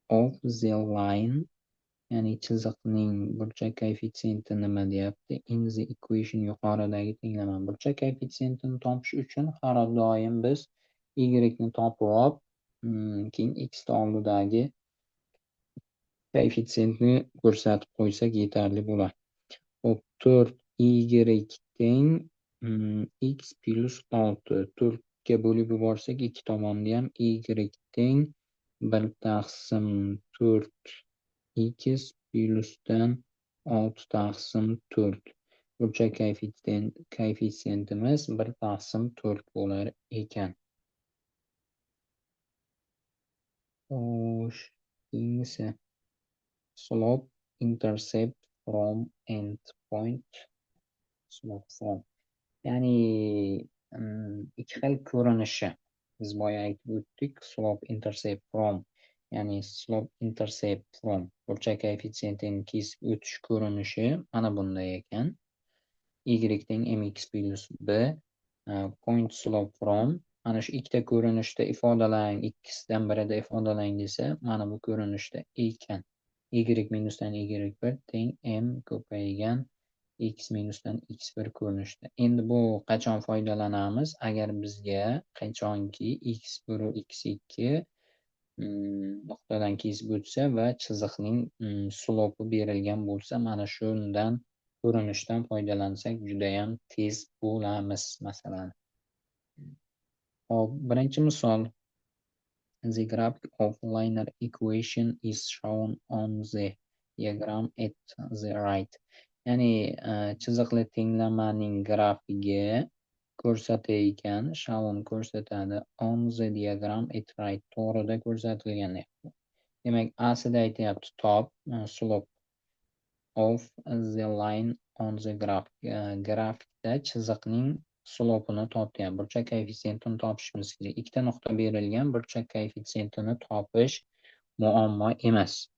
of the line? Ya'ni chiziqning burchak koeffitsiyenti nima deyapti? In the equation yuqoridagi tenglama. Burchak koeffitsiyentini topish uchun har doim biz y ni topib olib, keyin x oldidagi koeffitsiyentni ko'rsatib qo'ysak yetarli bo'ladi. Hop, 4y teng x plus 6. 4 ga bo'lib yuborsak, ikki tomonni ham y teng 1 taqsim 4x plyusdan 6 taqsim 4. Burchak koeffitsiyentimiz 1 taqsim 4 bo'lar ekan. Xo'sh, keyingisi slope intercept from endpoint. Slope from. Ya'ni ikki xil ko'rinishi. Biz boya aytib o'tdik, slope intercept from, ya'ni slope intercept from burchak koeffitsiyentini kesib o'tish ko'rinishi mana bunday ekan. Y teng mx plus b, point slope from, mana shu ikkita ko'rinishda ifodalang, ikkisidan birida ifodalang desa, mana bu ko'rinishda ekan. Y minusdan y1 teng m ko'paygan x minusdan x1 ko'rinishda. Endi bu qachon foydalanamiz? Agar bizga qachonki x1 x2 nuqtadan kesib o'tsa va chiziqning slopi berilgan bo'lsa, mana shundan ko'rinishdan foydalansak judayam tez bo'lamiz masalan. Hop, birinchi misol. The graphic of linear equation is shown on the diagram at the right. Ya'ni chiziqli tenglamaning grafigi ko'rsatilgan, shown ko'rsatadi, on the diagram at right, to'g'rida ko'rsatilgan. Demak, A'sida aytyapti top slope of the line on the graph. Grafikda chiziqning slopini topgan. Burchak koeffitsiyentini topishimiz kerak. Ikkita nuqta berilgan, burchak koeffitsiyentini topish muammo emas.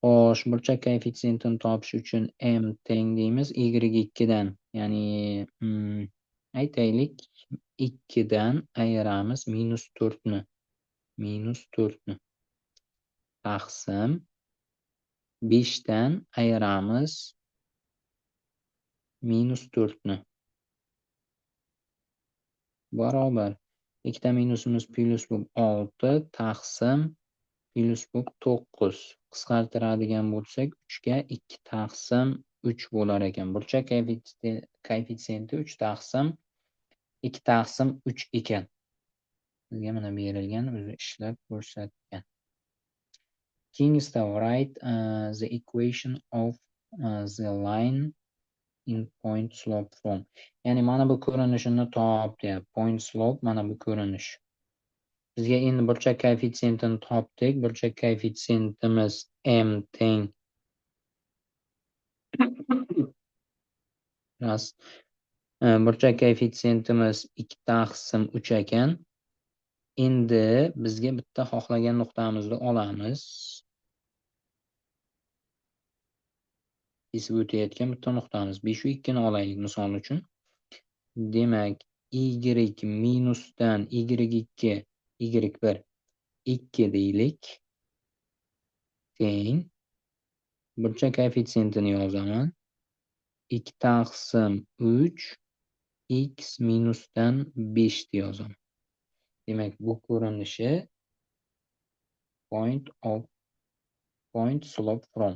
Xo'sh, burchak koeffitsiyentini topish uchun m teng deymiz y2 dan, ya'ni aytaylik 2 dan ayiramiz -4 ni. -4 ni. Taqsim 5 dan ayiramiz -4 ni. Barobar. Ikkita minusimiz plyus bo'lib 6 taqsim plyus bo'lib 9. Qisqartiradigan bo'lsak 3 ga 2 taqsim 3 bo'lar ekan. Burchak koeffitsiyenti 3 taqsim 2 taqsim 3 ekan. Bizga mana berilgan, o'zi ishlab ko'rsatgan. Keyingisida write the equation of the line in point slope from. Ya'ni mana bu ko'rinishini top deyapti. Point slope mana bu ko'rinish. Bizga endi burchak koeffitsiyentini topdik. Burchak koeffitsiyentimiz m teng burchak koeffitsiyentimiz 2 taqsim 3 ekan. Endi bizga bitta xohlagan nuqtamizni olamiz. Kesib o'tayotgan bitta nuqtamiz. 5 u 2 ni olaylik misol uchun. Demak, y minusdan y2 y1 2 deylik. Teng burchak koeffitsiyentini yozaman. 2 taqsim 3 x minusdan 5 deb yozaman. Demak, bu ko'rinishi point slope from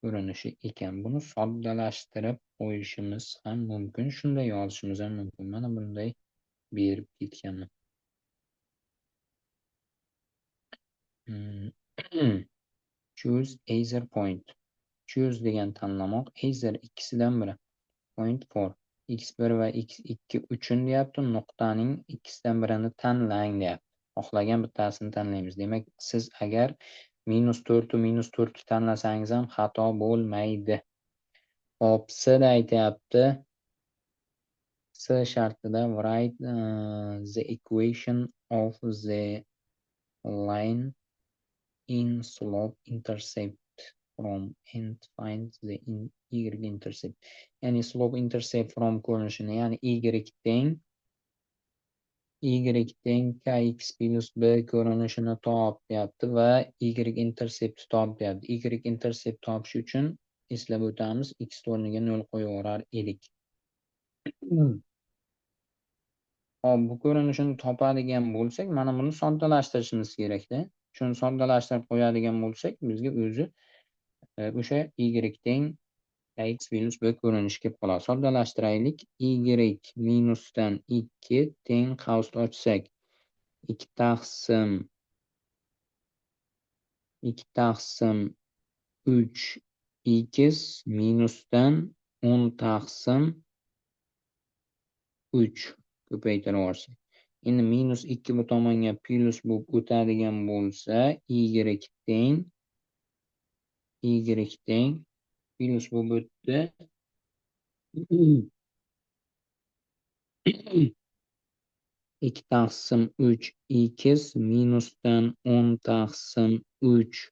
ko'rinishi ekan. Buni soddalashtirib qo'yishimiz ham mumkin. Shunday yozishimiz ham mumkin. Mana bunday berib ketganman. Choose either point. Choose degan tanlamoq, either ikkisidan biri. Point for x1 va x2 uchun deyapti, nuqtaning ikkisidan birini tanlang deyapti. Xohlagan bittasini tanlaymiz. Demak, siz agar -4 u -4 tanlasangiz ham xato bo'lmaydi. Hop, C'da aytyapti. C shartida write the equation of the line in slope intercept from and find the y-intercept. Ya'ni slope intercept from ko'rinishini, ya'ni y teng y teng kx plus b ko'rinishini top deyapti va y-intersept top deyapti. Y-intersept topish uchun eslab o'tamiz, x o'rniga 0 qo'yaverar edik. Hop, bu ko'rinishini topadigan bo'lsak, mana buni soddalashtirishimiz kerakda. Shuni soddalashtirib qo'yadigan bo'lsak, bizga o'zi o'sha y teng x minus b ko'rinishi kelib qoladi. Soddalashtiraylik. Y minusdan 2 teng qavs ochsak 2 taqsim 3 x minusdan 10 taqsim 3 ko'paytirib yuborsak. Endi minus 2 bu tomonga plus bo'lib o'tadigan bo'lsa, y teng plus bo'lib o'tdi. 2 taqsim 3 x minusdan 10 taqsim 3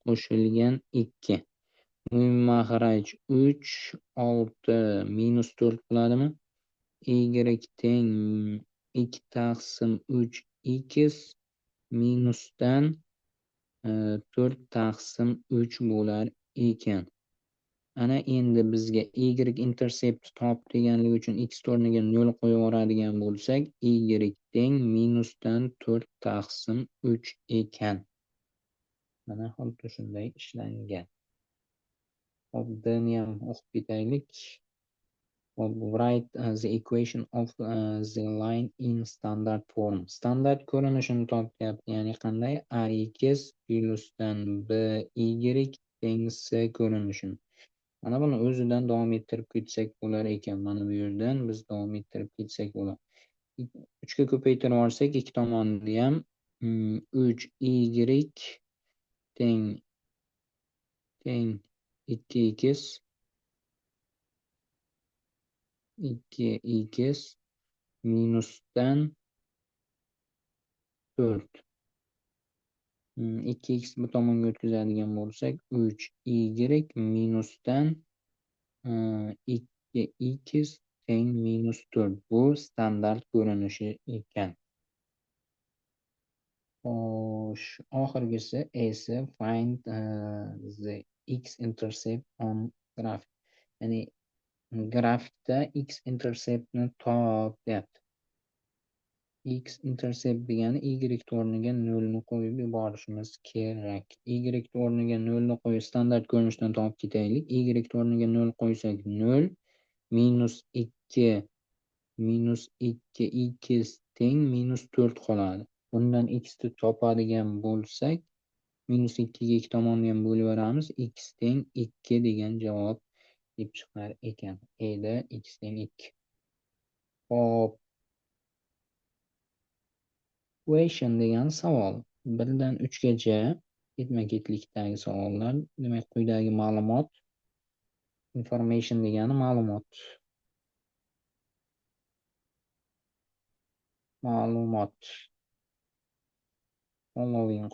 qo'shilgan 2. Muayyan 3, 6 minus 4 bo'ladimi? Y teng 2 taqsim 3 x minusdan 4 taqsim 3 bo'lar ekan. Ana endi bizga y-intersept top deganligi uchun x o'rniga 0 qo'yib yuboradigan bo'lsak, y teng minusdan 4 taqsim 3 ekan. Mana xuddi shunday ishlangan. Hop, buni ham o'qib ketaylik. Write the equation of the line in standard form. Standart ko'rinishini topyapti. Ya'ni qanday? Ax plusdan by teng c ko'rinishini. Mana buni o'zidan davom ettirib ketsak bo'lar ekan. Mana bu yerdan biz davom ettirib ketsak bo'ladi. 3 ga ko'paytirib yuborsak, ikki tomonni ham 3y teng 2x 2x minusdan 4. 2x bu tomonga o'tkazadigan bo'lsak, 3y minusdan 2x teng minus 4. Bu standart ko'rinishi ekan. Xo'sh, oxirgisi esa find the x-intercept on graph. Ya'ni grafikda x-interceptni top deyapti. X-intercept degani y o'rniga 0 ni qo'yib yuborishimiz kerak. Y o'rniga 0 ni qo'yib standart ko'rinishdan topib ketaylik. Y o'rniga 0 qo'ysak 0 minus 2 x teng minus 4 qoladi. Bundan x ni topadigan bo'lsak, minus 2 ga 2 tomonni ham bo'lib beramiz. X teng 2 degan javob kelib chiqar ekan. Eda x teng 2. Hop, question degan savol. 1 dan 3 gacha ketma-ketlikdagi savollar. Demak, quyidagi ma'lumot information degani ma'lumot.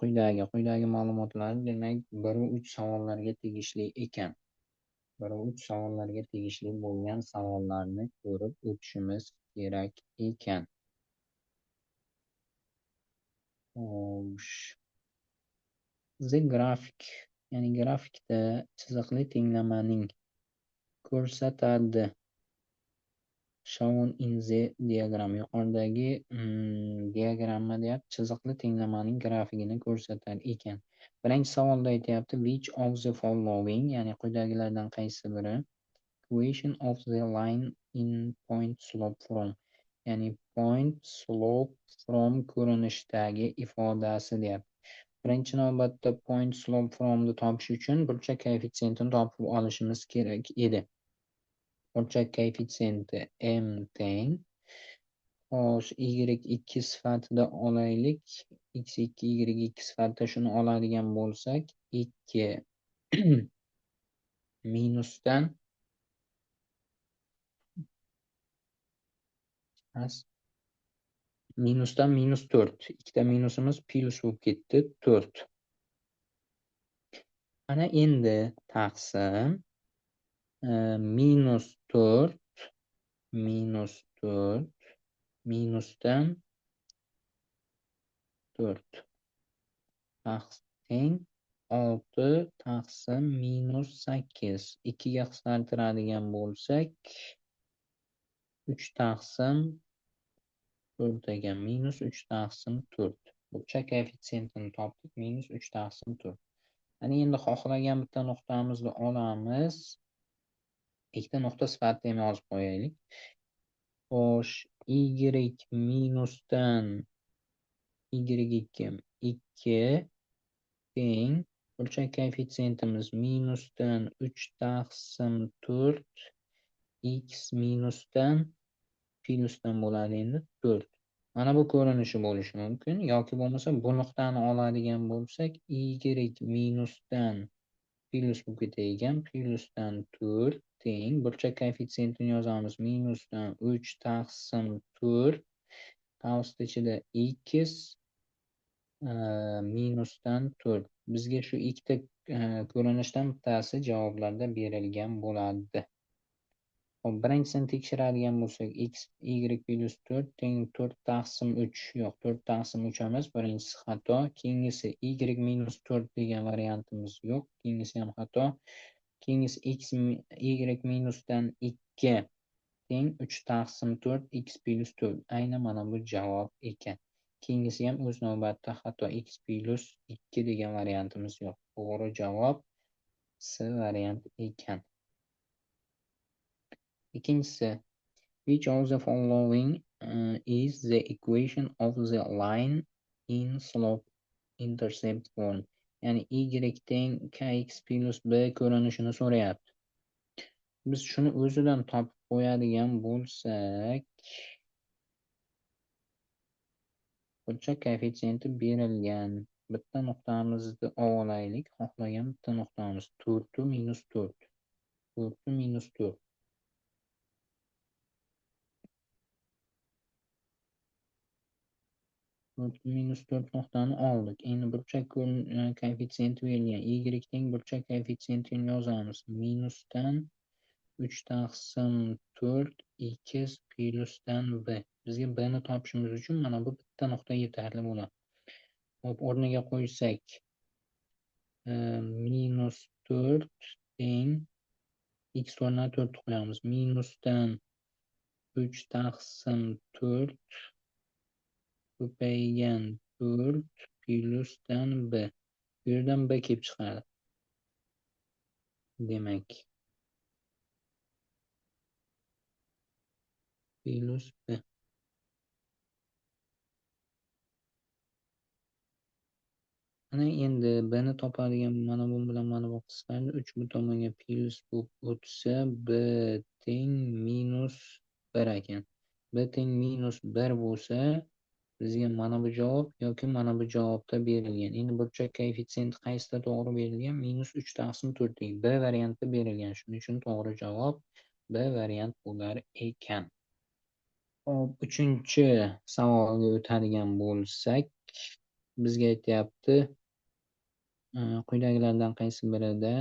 Quyidagi ma'lumotlar demak 1 va 3 savollarga tegishli ekan. 1 va 3 savollarga tegishli bo'lgan savollarni ko'rib o'tishimiz kerak ekan. Xo'sh. The graphic, ya'ni grafikda chiziqli tenglamaning ko'rsatadi. Shown in the diagram. Yuqoridagi diagramma deyapti, chiziqli tenglamaning grafikini ko'rsatar ekan. Birinchi savolda aytyapti which of the following, ya'ni quyidagilardan qaysi biri equation of the line in point slope from, ya'ni point slope from ko'rinishdagi ifodasi deyapti. Birinchi navbatda point slope from ni topish uchun burchak koeffitsiyentini topib olishimiz kerak edi. Burchak koeffitsiyenti m teng. Xo'sh, y2 sifatida olaylik. x2 y2 sifatida shuni oladigan bo'lsak, 2 minusdan minus 4. Ikkita minusimiz plus bo'lib ketdi, 4. Ana endi taqsim minus 4 minusdan to'rt teng 6 taqsim -8. Ikkiga qisqartiradigan bo'lsak, 3 taqsim 4 ekan. -3 taqsim 4. Burchak koeffitsiyentini topdik. -3 taqsim 4. Ana endi xohlagan bitta nuqtamizni olamiz. Ikkita nuqta sifatida ham yozib qo'yaylik. Xo'sh, y minusdan y2 2 teng burchak koeffitsiyentimiz minusdan 3 taqsim 4 x minusdan plyusdan bo'ladi endi 4. Mana bu ko'rinishi bo'lishi mumkin. Yoki bo'lmasa bu nuqtani oladigan bo'lsak, y minusdan plyus bo'lib ketadigan. Plyusdan 4 teng burchak koeffitsiyentini yozamiz. Minusdan 3 taqsim 4 tavsif ichida x minusdan 4. Bizga shu ikkita ko'rinishdan bittasi javoblarda berilgan bo'ladi. Hop, birinchisini tekshiradigan bo'lsak, x y plus 4 teng 4 taqsim 3. Yo'q, 4 taqsim 3 emas. Birinchisi xato. Keyingisi y minus 4 degan variantimiz yo'q. Keyingisi ham xato. Keyingisi y minusdan 2 teng 3 taqsim 4 x plus 4. Aynan mana bu javob ekan. Keyingisi ham o'z navbatida xato. X plus 2 degan variantimiz yo'q. To'g'ri javob C variant ekan. Ikkinchisi, which of the following is the equation of the line in slope intercept form? Ya'ni y teng kx plus b ko'rinishini so'rayapti. Biz shuni o'zidan topib qo'yadigan bo'lsak, burchak koeffitsiyenti berilgan. Bitta nuqtamizni olaylik. Xohlagan bitta nuqtamiz 4 minus 4. 4 minus 4. 4 minus 4 nuqtani oldik. Endi burchak koeffitsiyenti berilgan. Y teng burchak koeffitsiyentini yozamiz. Minusdan 3 taqsim 4 x plyusdan b. Bizga b ni topishimiz uchun mana bu bitta nuqta yetarli bo'ladi. Hop, o'rniga qo'ysak, minus 4 teng x o'rniga 4 qo'yamiz. Minusdan 3 taqsim 4 ko'paygan 4 plyusdan b. Bu yerdan b kelib chiqadi. Demak, plyus b. Ana endi b ni topadigan mana bu bilan mana bu qisqardi. 3 bu tomonga plyus bo'lib o'tsa, b teng minus 1 ekan. B teng minus 1 bo'lsa, bizga mana bu javob yoki mana bu javobda berilgan. Endi burchak koeffitsiyenti qaysida to'g'ri berilgan? Minus 3 taqsim 4 teng. B variantida berilgan. Shuning uchun to'g'ri javob B variant bo'lar ekan. Hop, 3-chi savolga o'tadigan bo'lsak, bizga aytyapti, quyidagilardan qaysi birida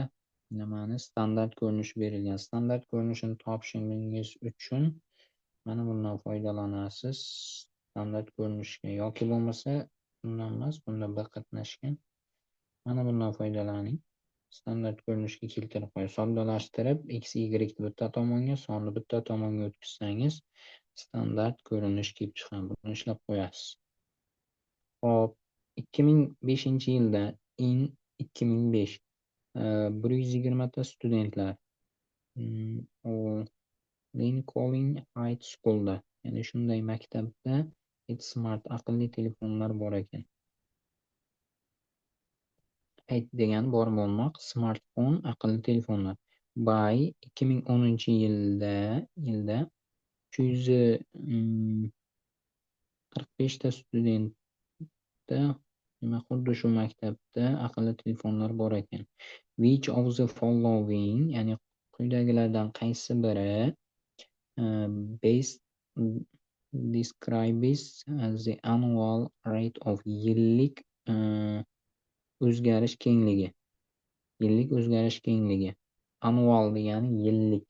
nimani standart ko'rinish berilgan. Standart ko'rinishini topishingiz uchun mana bundan foydalanasiz. Standart ko'rinishga yoki bo'lmasa bundan emas, bunda b qatnashgan. Mana bundan foydalaning. Standart ko'rinishga keltirib qo'ying. Soddalashtirib x y bitta tomonga, sonni bitta tomonga o'tkazsangiz standart ko'rinish kelib chiqadi. Buni ishlab qo'yasiz. Hop, 2005-yilda in 2005 120 ta studentlar Lincoln High School'da, ya'ni shunday maktabda Smart aqlli telefonlar bor ekan. Degani bor bo'lmoq, smartfon, aqlli telefonlar. By 2010-yilda 345 ta studentda xuddi shu maktabda aqlli telefonlar bor ekan. Which of the following, ya'ni quyidagilardan qaysi biri best describes the annual rate of yillik o'zgarish kengligi. Yillik o'zgarish kengligi. Annual degani yillik.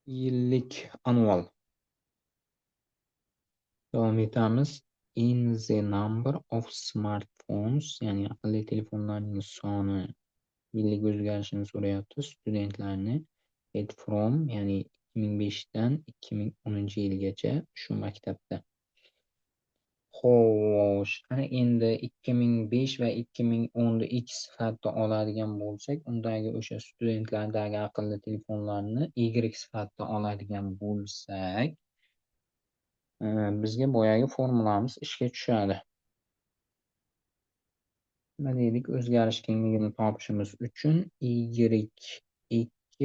Yillik annual. Davom etamiz. In the number of smartphones, ya'ni aqlli telefonlarning soni yillik o'zgarishini so'rayapti studentlarni. It from, ya'ni 2005dan 2010 yilgacha shu maktabda. Xo'sh, ana endi 2005 va 2010 ni X sifatida oladigan bo'lsak, undagi o'sha studentlardagi aqlli telefonlarni Y sifatida oladigan bo'lsak, bizga boyagi formulamiz ishga tushadi. Nima deydik? O'zgarish kengligini topishimiz uchun y2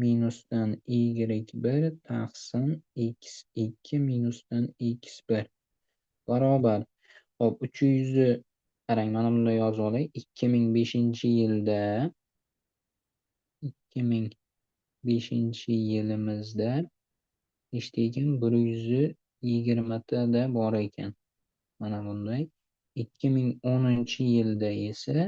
minusdan y1 taqsim x2 minusdan x1 barobar. Hop, 300 qarang, mana bunda yozib olay. 2005-yilda 2005-yilimizda nechta ekan? 120 tada bor ekan. Mana bunday. 2010-yilda esa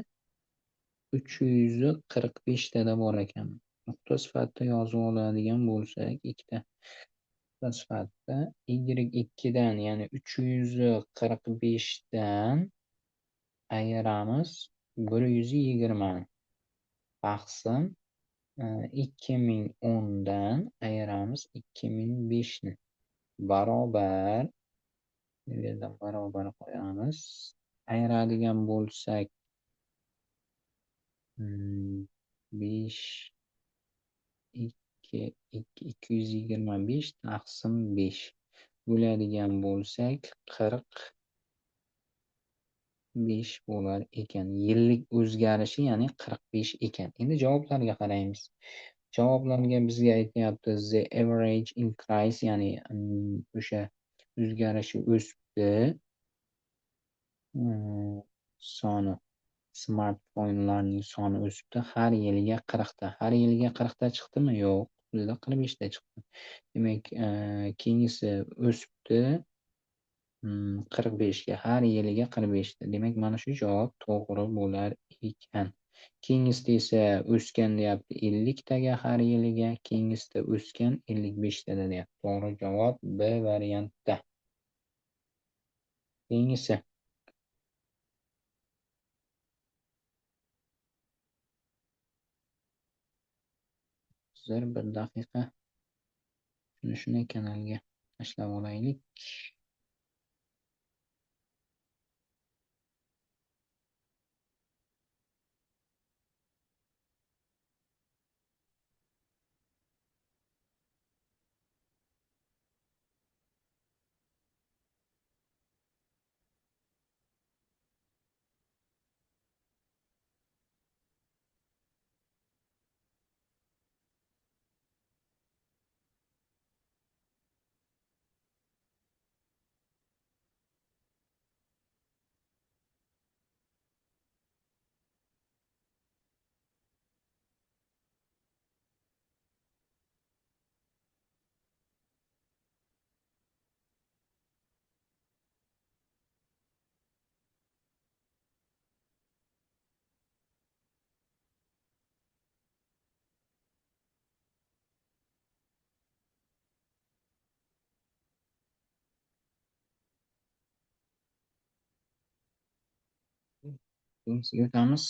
345 tada bor ekan. Nuqta sifatida yozib oladigan bo'lsak, ikkita nuqta sifatida y2 dan, ya'ni 345 dan ayiramiz 120 taqsim 2010 dan ayiramiz 2005 ni barobar, bu yerda barobar qo'yamiz. Ayiradigan bo'lsak 5 225 taqsim 5 bo'ladigan bo'lsak 45 bo'lar ekan. Yillik o'zgarishi ya'ni 45 ekan. Endi javoblarga qaraymiz. Javoblarga bizga aytyapti the average increase, ya'ni o'sha o'zgarishi o'sibdi. Soni, smartfonlarning soni o'sibdi. Har yiliga 40 ta. Har yiliga 40 ta chiqdimi? Yo'q. Bizda 45 ta chiqdi. Demak, keyingisi o'sibdi 45 ga, har yiliga 45 ta. Demak, mana shu javob to'g'ri bo'lar ekan. Keyingisida esa o'sgan deyapti 50 taga har yiliga, keyingisida o'sgan 55 tada deyapti. To'g'ri javob B variantda. Keyingisi sizlar bir daqiqa shuni kanalga tashlab olaylik. Keyingisiga o'tamiz.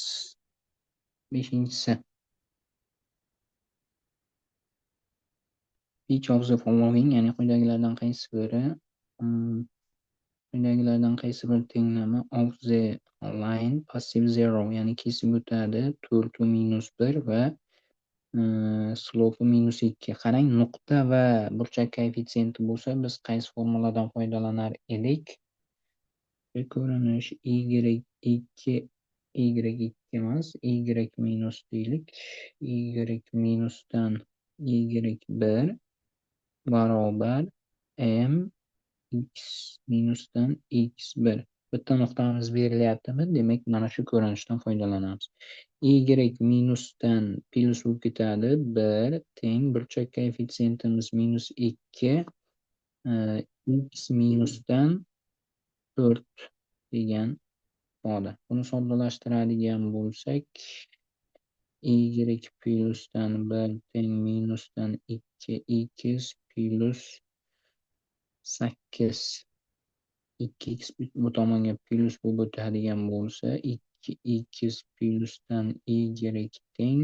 5-inchisi. Each of the following, ya'ni quyidagilardan qaysi biri quyidagilardan qaysi bir tenglama of the line passive zero, ya'ni kesib o'tadi 4-1 va slope -2. Qarang, nuqta va burchak koeffitsiyenti bo'lsa, biz qaysi formuladan foydalanar edik? Ko'rinish y2 emas, y minus deylik. Y minusdan y1 barobar m x minusdan x1. Bitta nuqtamiz berilyaptimi? Demak, mana shu ko'rinishdan foydalanamiz. Y minusdan plus bo'lib ketadi 1 teng burchak koeffitsiyentimiz -2 x minusdan 4 degan ifoda. Buni soddalashtiradigan bo'lsak y plyusdan 1 teng minusdan 2 x plyus 8. 2x bu tomonga plyus bo'lib o'tadigan bo'lsa 2x plyusdan y teng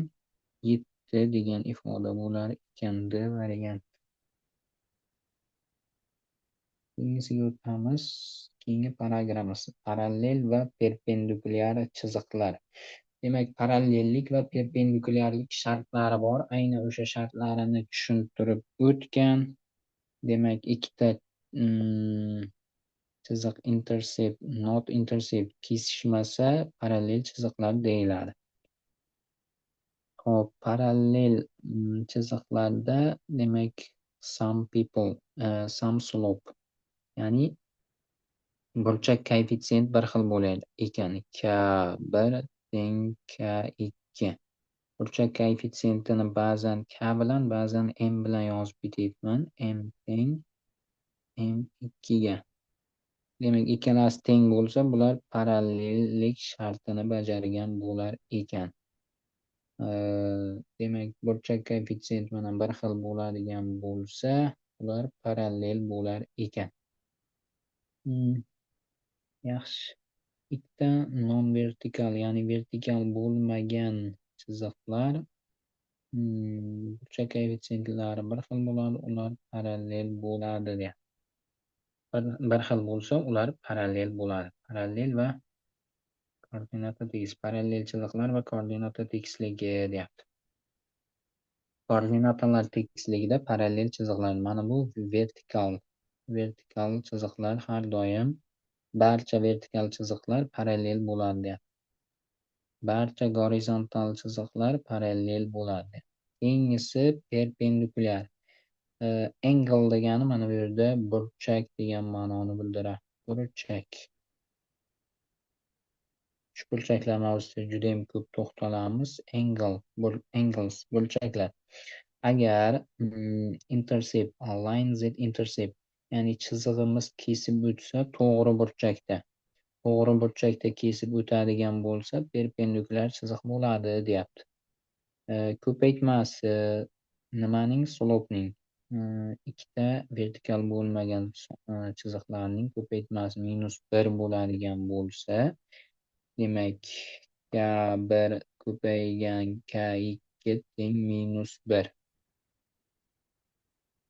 7 degan ifoda bo'lar ekan. D variant. Keyingisiga o'tamiz. Keyingi paragrafimiz parallel va perpendikulyar chiziqlar. Demak, parallellik va perpendikulyarlik shartlari bor. Ayni o'sha shartlarini tushuntirib o'tgan. Demak, ikkita chiziq intercept, not intercept kesishmasa parallel chiziqlar deyiladi. Hop, parallel chiziqlarda demak some people, some slope, ya'ni burchak koeffitsient bir xil bo'lar ekan. K1 teng K2. Burchak koeffitsientini ba'zan K bilan, ba'zan M bilan yozib ketyapman. M teng M2 ga. Demak, ikkalasi teng bo'lsa, bular parallellik shartini bajargan bo'lar ekan. Demak, burchak koeffitsient bilan bir xil bo'ladigan bo'lsa, ular parallel bo'lar ekan. Yaxshi. Ikkita non-vertikal, ya'ni vertikal bo'lmagan chiziqlar burchak koeffitsientlari bir xil bo'ladi, ular parallel bo'ladi deyapti. Bir xil bo'lsa, ular parallel bo'ladi. Parallel va koordinata tekis. Parallel chiziqlar va koordinata tekisligi deyapti. Koordinatalar tekisligida parallel chiziqlar. Mana bu vertikal. Vertikal chiziqlar har doim barcha vertikal chiziqlar parallel bo'ladi deyapti. Barcha gorizontal chiziqlar parallel bo'ladi. Keyingisi perpendikulyar. Angle degani mana bu yerda burchak degan ma'noni bildiradi. Burchak. Shu burchaklar mavzusida juda ham ko'p to'xtalamiz. Angles, burchaklar. Agar intercept, line z intercept, ya'ni chizig'imiz kesib o'tsa to'g'ri burchakda kesib o'tadigan bo'lsa perpendikulyar chiziq bo'ladi deyapti. Ko'paytmasi nimaning? Slopening. Ikkita vertikal bo'lmagan chiziqlarning ko'paytmasi -1 bo'ladigan bo'lsa, demak K1 ko'paygan K2 teng -1.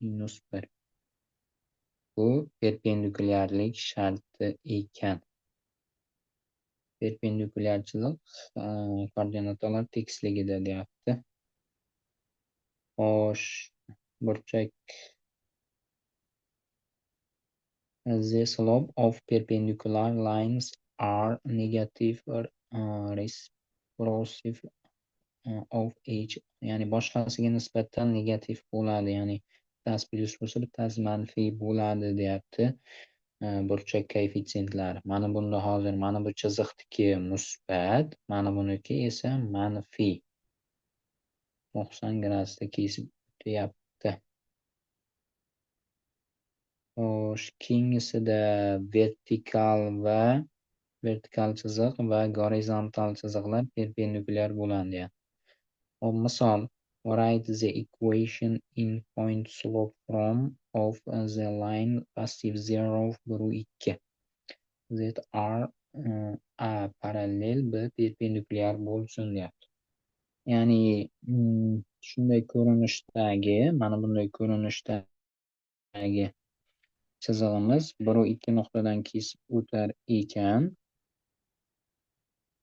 -1. Bu perpendikulyarlik sharti ekan. Perpendikulyar chiziq koordinatalar tekisligida deyapti. Xo'sh, burchak the slope of perpendicular lines are negative or reciprocal of each, ya'ni boshqasiga nisbatan negativ bo'ladi, ya'ni bittasi plyus bo'lsa bittasi manfiy bo'ladi deyapti. Burchak koeffitsientlari. Mana bunda hozir mana bu chiziqniki musbat, mana buniki esa manfiy. 90 gradusda kesib o'tyapti. Xo'sh, keyingisida vertikal chiziq va gorizontal chiziqlar perpendikulyar bo'ladi. Misol, write the equation in point slope from of the line positive 0 2. Z R A parallel B perpendikulyar bo'lsin deyapti. Ya'ni shunday ko'rinishdagi, mana bunday ko'rinishdagi chizig'imiz 1 2 nuqtadan kesib o'tar ekan.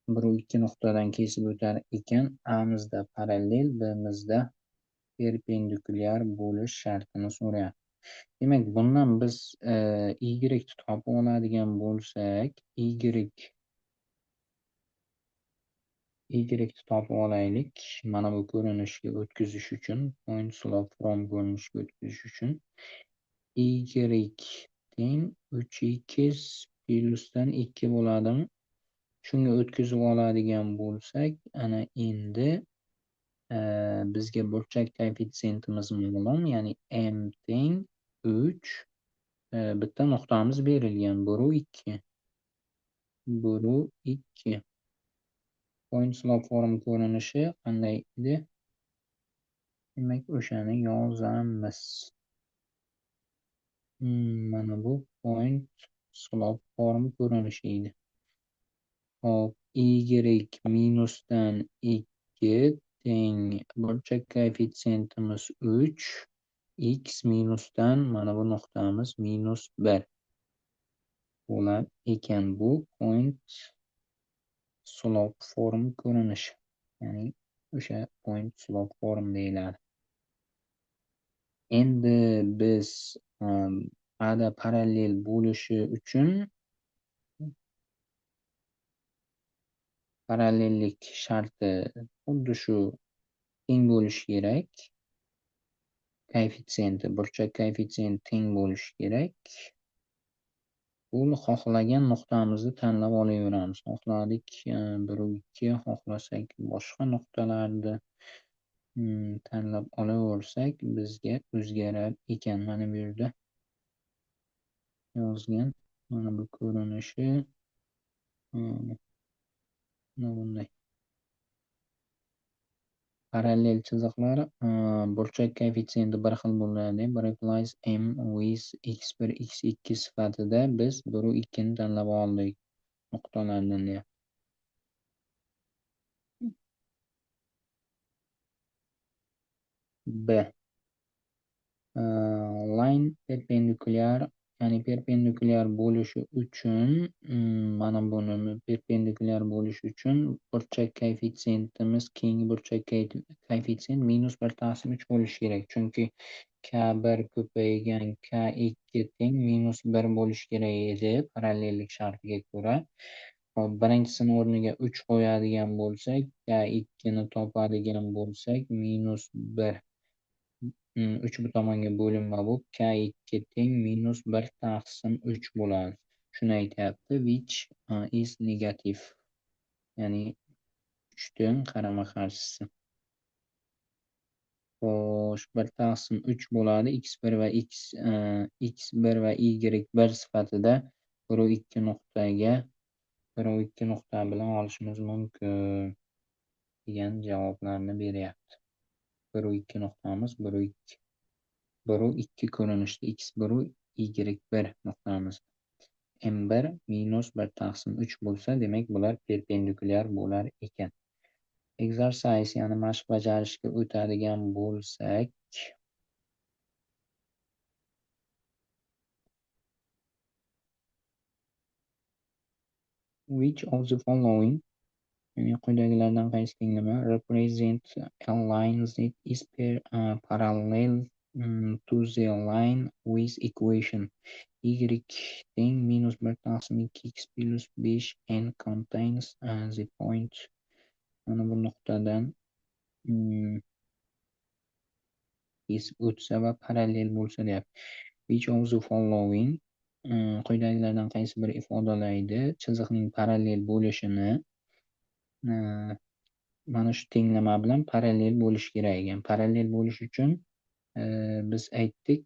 1 2 nuqtadan kesib o'tar ekan. A'mizda parallel, B'mizda perpendikulyar bo'lish shartini so'rayapti. Demak, bundan biz y topib oladigan bo'lsak, y topib olaylik. Mana bu ko'rinishga o'tkazish uchun, point slope from ko'rinishga o'tkazish uchun y teng 3x plyusdan 2 bo'ladimi? Shunga o'tkazib oladigan bo'lsak, ana endi bizga burchak koeffitsiyentimiz ma'lum, ya'ni m teng 3. Bitta nuqtamiz berilgan, 1 2. Point slope form ko'rinishi qanday edi? Demak, o'shani yozamiz. Mana bu point slope form ko'rinishi edi. Hop, y minusdan 2 teng burchak koeffitsiyentimiz 3, x minusdan mana bu nuqtamiz minus 1 bo'lar ekan. Bu point slope form ko'rinishi. Ya'ni o'sha point slope form deyiladi. Endi biz ada parallel bo'lishi uchun parallellik sharti xuddi shu teng bo'lishi kerak. Koeffitsiyenti, burchak koeffitsiyenti teng bo'lishi kerak. Bu xohlagan nuqtamizni tanlab olaveramiz. Xohladik 1 2, xohlasak boshqa nuqtalarni tanlab olaversak bizga o'zgarar ekan. Mana bu yerda yozgan. Mana bu ko'rinishi mana bunday. Parallel chiziqlar burchak koeffitsiyenti bir xil bo'ladi. Replace m with x1 x2 sifatida biz 1 va 2 ni tanlab oldik nuqtalardan. B. Line perpendicular, ya'ni perpendikulyar bo'lishi uchun mana buni perpendikulyar bo'lishi uchun burchak koeffitsiyentimiz keyingi burchak koeffitsiyent minus 1/3 bo'lishi kerak. Chunki k1 ko'paygan k2 teng minus 1 bo'lishi kerak edi parallellik shartiga ko'ra. Hop, birinchisini o'rniga 3 qo'yadigan bo'lsak, k2 ni topadigan bo'lsak minus 1 3 bu tomonga bo'linma bu k2 teng minus 1/3 bo'ladi. Shuni aytyapti, which is negative. Ya'ni 3 qarama qarshisi. Xo'sh, 1/3 bo'ladi. x1 va x1 va y1 sifatida 1 va 2 nuqtaga 1 va 2 nuqta bilan olishimiz mumkin degan javoblarni beryapti. 1 va 2 nuqtamiz 1 va 2. 1 va 2 ko'rinishda x1 va y1 nuqtamiz m1 minus 1/3 bo'lsa, demak bular perpendikulyar bo'lar ekan. Exercise, ya'ni mashq bajarishga o'tadigan bo'lsak, which of the following, ya'ni quyidagilardan qaysi tenglama represent a line that is parallel to the line with equation y teng minus 1/2 x plus 5 and contains the point. Mana bu nuqtadan kesib o'tsa va parallel bo'lsa deyapti. Which of the following, quyidagilardan qaysi biri ifodalaydi chiziqning parallel bo'lishini. Mana shu tenglama bilan parallel bo'lishi kerak ekan. Parallel bo'lish uchun biz aytdik,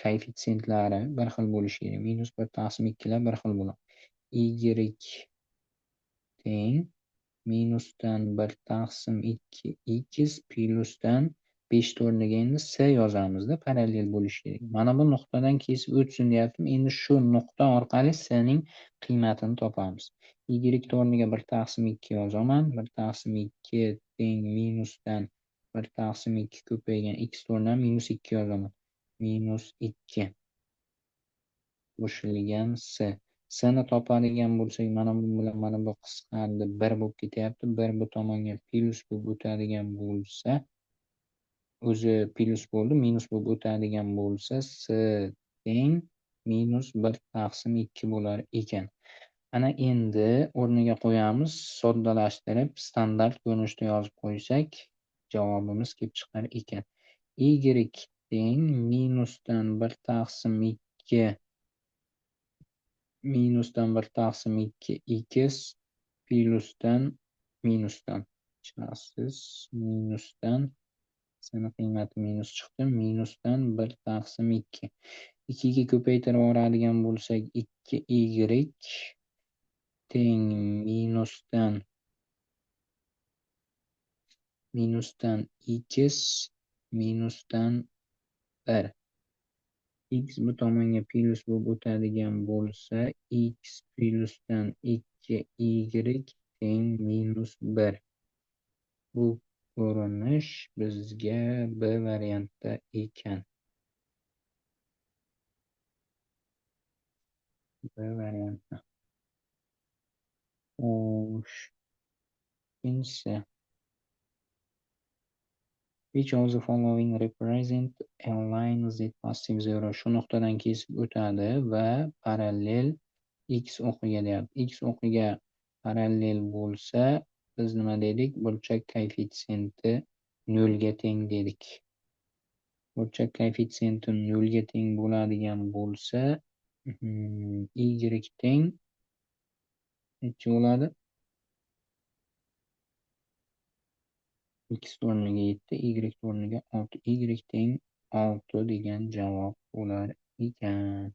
koeffitsiyentlari bir xil bo'lishi kerak. Minus 1/2 lar bir xil bo'ladi. Y teng minusdan 1/2 x plyusdan 5 o'rniga endi s yozamizda, parallel bo'lishi kerak. Mana bu nuqtadan kesib o'tsin deyaptim. Endi shu nuqta orqali s ning qiymatini topamiz. Y o'rniga 1/2 yozaman. 1/2 teng minusdan 1/2 ko'paygan x o'rnidan minus 2 yozaman. Minus 2 qo'shilgan s. S-ni topadigan bo'lsak, mana bu bilan mana bu qisqardi, 1 bo'lib ketyapti. 1 bu tomonga plyus bo'lib o'tadigan bo'lsa, o'zi plyus bo'ldi, minus bo'lib o'tadigan bo'lsa, s teng minus 1/2 bo'lar ekan. Ana endi o'rniga qo'yamiz, soddalashtirib standart ko'rinishda yozib qo'ysak, javobimiz kelib chiqar ekan. Y teng minusdan 1/2 minusdan 1/2 x plyusdan minusdan chiqasiz. Minusdan sini qiymati minus chiqdi. Minusdan 1/2 2 ga ko'paytirib yuboradigan bo'lsak 2y teng minusdan minusdan x minusdan 1. X bu tomonga plyus bo'lib o'tadigan bo'lsa, x plyusdan 2 y teng minus 1. Bu ko'rinish bizga B variantda ekan. B variantda. Xo'sh, ikkinchisi. Which of the following represent a line z passive 0? Shu nuqtadan kesib o'tadi va parallel x o'qiga deyapti. X o'qiga parallel bo'lsa, biz nima dedik? Burchak koeffitsiyenti 0 ga teng dedik. Burchak koeffitsiyenti 0 ga teng bo'ladigan bo'lsa, y teng necha bo'ladi? X o'rniga 7, y o'rniga 6. Y teng 6 degan javob bo'lar ekan.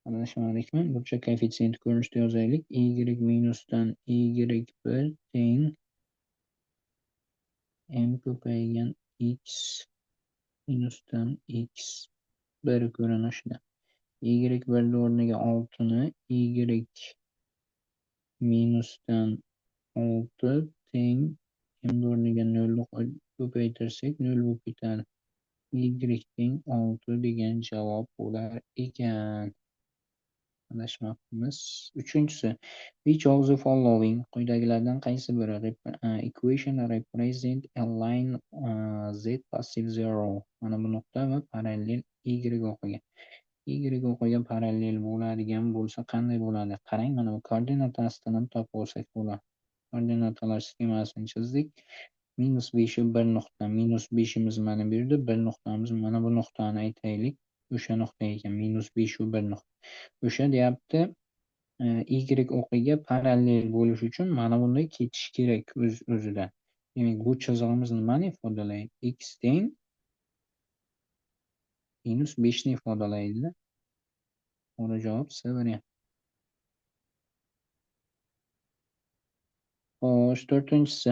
Anlaşmadıkmi? Burchak koeffitsiyenti ko'rinishda yozaylik. Y minusdan y1 teng m ko'paygan x minusdan x1 ko'rinishida. Y1 o'rniga 6 ni y minusdan 6 teng m o'rniga 0 ko'paytirsak 0 bo'lib ketadi. Y teng 6 degan javob bo'lar ekan. Adashmabmiz. Uchinchisi. Which of the following quyidagilardan qaysi biri equation represent a line z passive 0? Mana bu nuqta va parallel y o'qiga. Y o'qiga parallel bo'ladigan bo'lsa qanday bo'ladi? Qarang, mana bu koordinatasini ham topib olsak bo'ladi. Koordinatalar sxemasini chizdik. Minus 5 bir nuqta. Minus 5imiz mana bu yerda, bir nuqtamiz mana bu nuqtani aytaylik. O'sha nuqta ekan. Minus 5 bir nuqta. O'sha deyapti, y o'qiga parallel bo'lish uchun mana bunday ketish kerak o'z-o'zidan. Demak, bu chizig'imiz nimani ifodalaydi? X teng minus 5 ni ifodalaydi. To'g'ri javob C variant. Xo'sh, to'rtinchisi.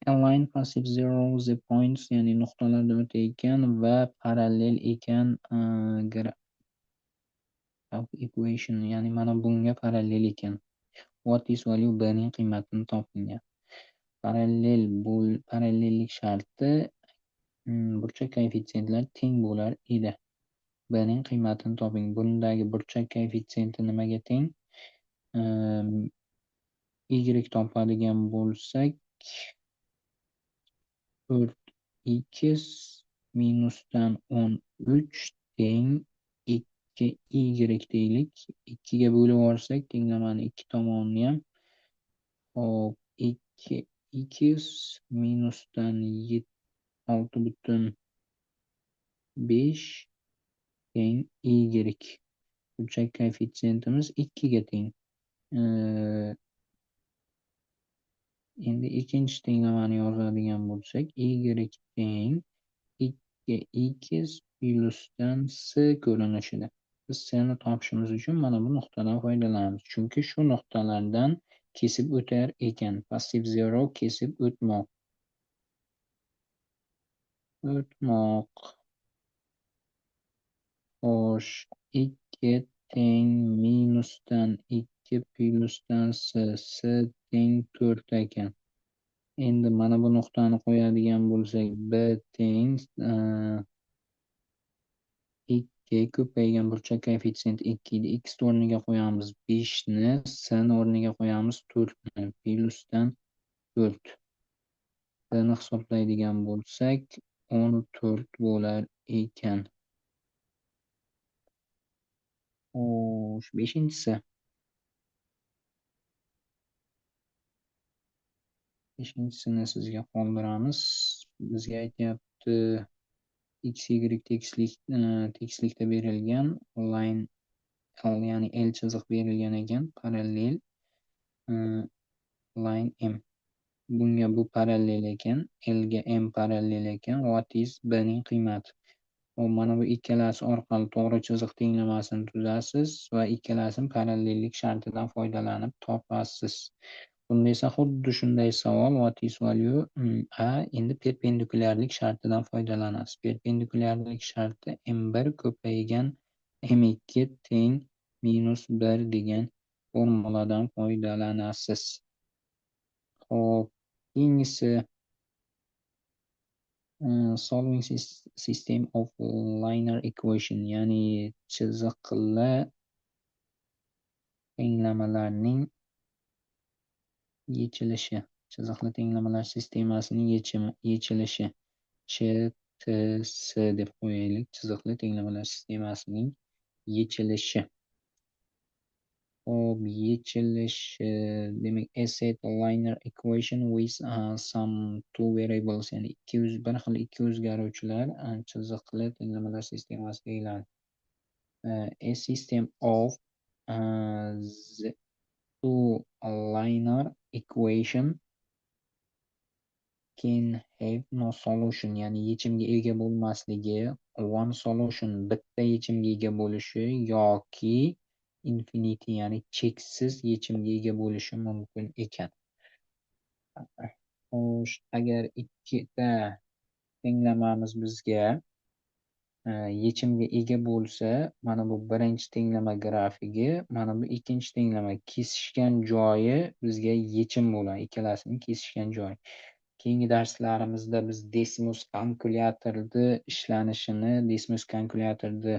A line passive 0 the points, ya'ni nuqtalarda o'tayotgan va parallel ekan equation, ya'ni mana bunga parallel ekan. What is value? B ning qiymatini toping. Parallellik sharti burchak koeffitsiyentlar teng bo'lar edi. B ning qiymatini toping. Bundagi burchak koeffitsiyenti nimaga teng? Y topadigan bo'lsak 4x minusdan 13 teng 2y deylik. 2 ga bo'lib yuborsak tenglamani 2 tomonni ham. Hop, 2x minusdan 6,5 teng y. Burchak koeffitsiyentimiz 2 ga teng. Endi ikkinchi tenglamani yozadigan bo'lsak, y teng 2x plyusdan c ko'rinishida. Biz c'ni topishimiz uchun mana bu nuqtadan foydalanamiz. Chunki shu nuqtalardan kesib o'tar ekan. Passiv 0 kesib o'tmoq. Xo'sh, 2 teng minusdan 2 plyusdan c teng 4 ekan. Endi mana bu nuqtani qo'yadigan bo'lsak, b teng 2 ko'paygan burchak koeffitsiyenti 2 edi. X o'rniga qo'yamiz 5 ni, c o'rniga qo'yamiz 4 ni. Plyusdan 4. Buni hisoblaydigan bo'lsak 14 bo'lar ekan. Xo'sh, beshinchisi. Bechinchisini sizga qoldiramiz. Bizga aytyapti x, y tekislikda berilgan line L, ya'ni L chiziq berilgan ekan, parallel line M. Bunga bu parallel ekan, L ga M parallel ekan. What is B ning qiymati? Mana bu ikkalasi orqali to'g'ri chiziq tenglamasini tuzasiz va ikkalasini parallellik shartidan foydalanib topasiz. Bunda esa xuddi shunday savol what is value endi perpendikulyarlik shartidan foydalanasiz. Perpendikulyarlik sharti m1 ko'paygan m2 teng -1 degan formuladan foydalanasiz. Xo'p, keyingisi solving system of linear equation, ya'ni chiziqli tenglamalarning yechilishi. Chiziqli tenglamalar sistemasining yechilishi. CTS deb qo'yaylik. Chiziqli tenglamalar sistemasining yechilishi. Hop, yechilishi demak a set linear equation with some two variables, ya'ni bir xil ikki o'zgaruvchilar chiziqli tenglamalar sistemasi deyiladi. A system of the two linear equation can have no solution, ya'ni yechimga ega bo'lmasligi, one solution bitta yechimga ega bo'lishi yoki infinity, ya'ni cheksiz yechimga ega bo'lishi mumkin ekan. Xo'sh, agar ikkita tenglamamiz bizga yechimga ega bo'lsa, mana bu birinchi tenglama grafigi, mana bu ikkinchi tenglama kesishgan joyi bizga yechim bo'ladi, ikkalasining kesishgan joyi. Keyingi darslarimizda biz Desmos kalkulyatorni ishlanishini, Desmos kalkulyatorni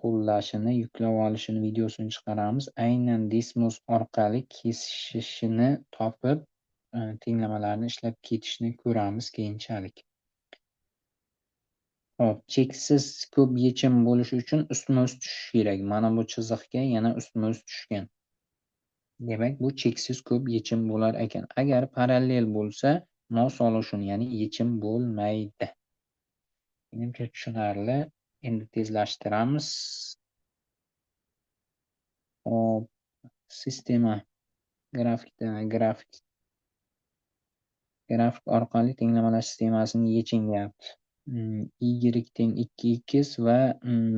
qo'llashini, yuklab olishini videosini chiqaramiz. Aynan Desmos orqali kesishishini topib, tenglamalarni ishlab ketishni ko'ramiz keyinchalik. Hop, cheksiz ko'p yechim bo'lishi uchun ustma-ust tushishi kerak. Mana bu chiziqga yana ustma-ust tushgan. Demak, bu cheksiz ko'p yechim bo'lar ekan. Agar parallel bo'lsa, no solution, ya'ni yechim bo'lmaydi. Menimcha tushunarli. Endi tezlashtiramiz. Hop, sistema grafik orqali tenglamalar sistemasini yechinyapti. Y teng 2x va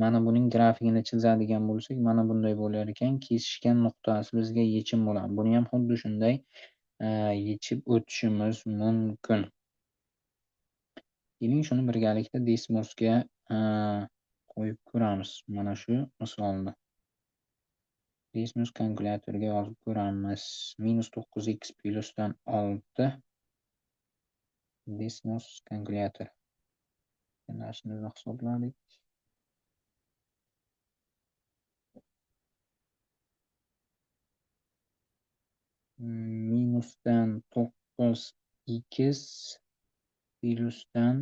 mana buning grafikini chizadigan bo'lsak, mana bunday bo'lar ekan. Kesishgan nuqtasi bizga yechim bo'ladi. Buni ham xuddi shunday yechib o'tishimiz mumkin. Keling, shuni birgalikda Desmosga qo'yib ko'ramiz. Mana shu misolni. Desmos kalkulyatoriga yozib ko'ramiz. -9x plyusdan 6 Desmos kalkulyator. Tenglarimizni hisobladik. Minusdan 9x plyusdan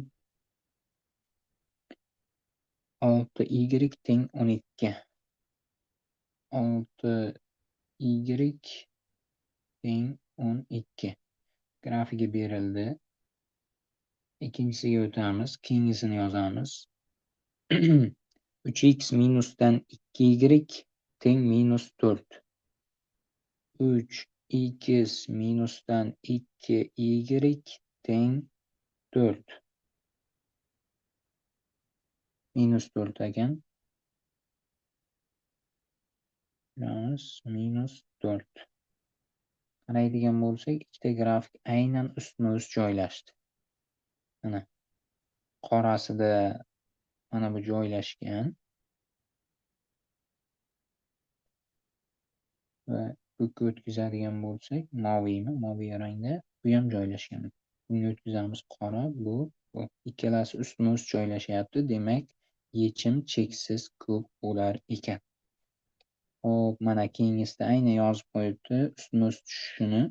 6y teng 12. 6y teng 12. Grafigi berildi. Ikkinchisiga o'tamiz. Keyingisini yozamiz. 3x minusdan 2y teng -4. 3x minusdan 2y teng 4. -4 ekan. -4. Qaraydigan bo'lsak, ikkita grafik aynan ustma-ust joylashdi. Mana qorasida mana bu joylashgan va ko'kka o'tkazadigan bo'lsak, moviy rangda bu ham joylashgan. Bunga o'tkazamiz qora, bu ikkalasi ustma-ust joylashyapti. Demak, yechim cheksiz ko'p bo'lar ekan. Hop, mana keyingisida aynan yozib qo'yibdi ustma-ust tushishini.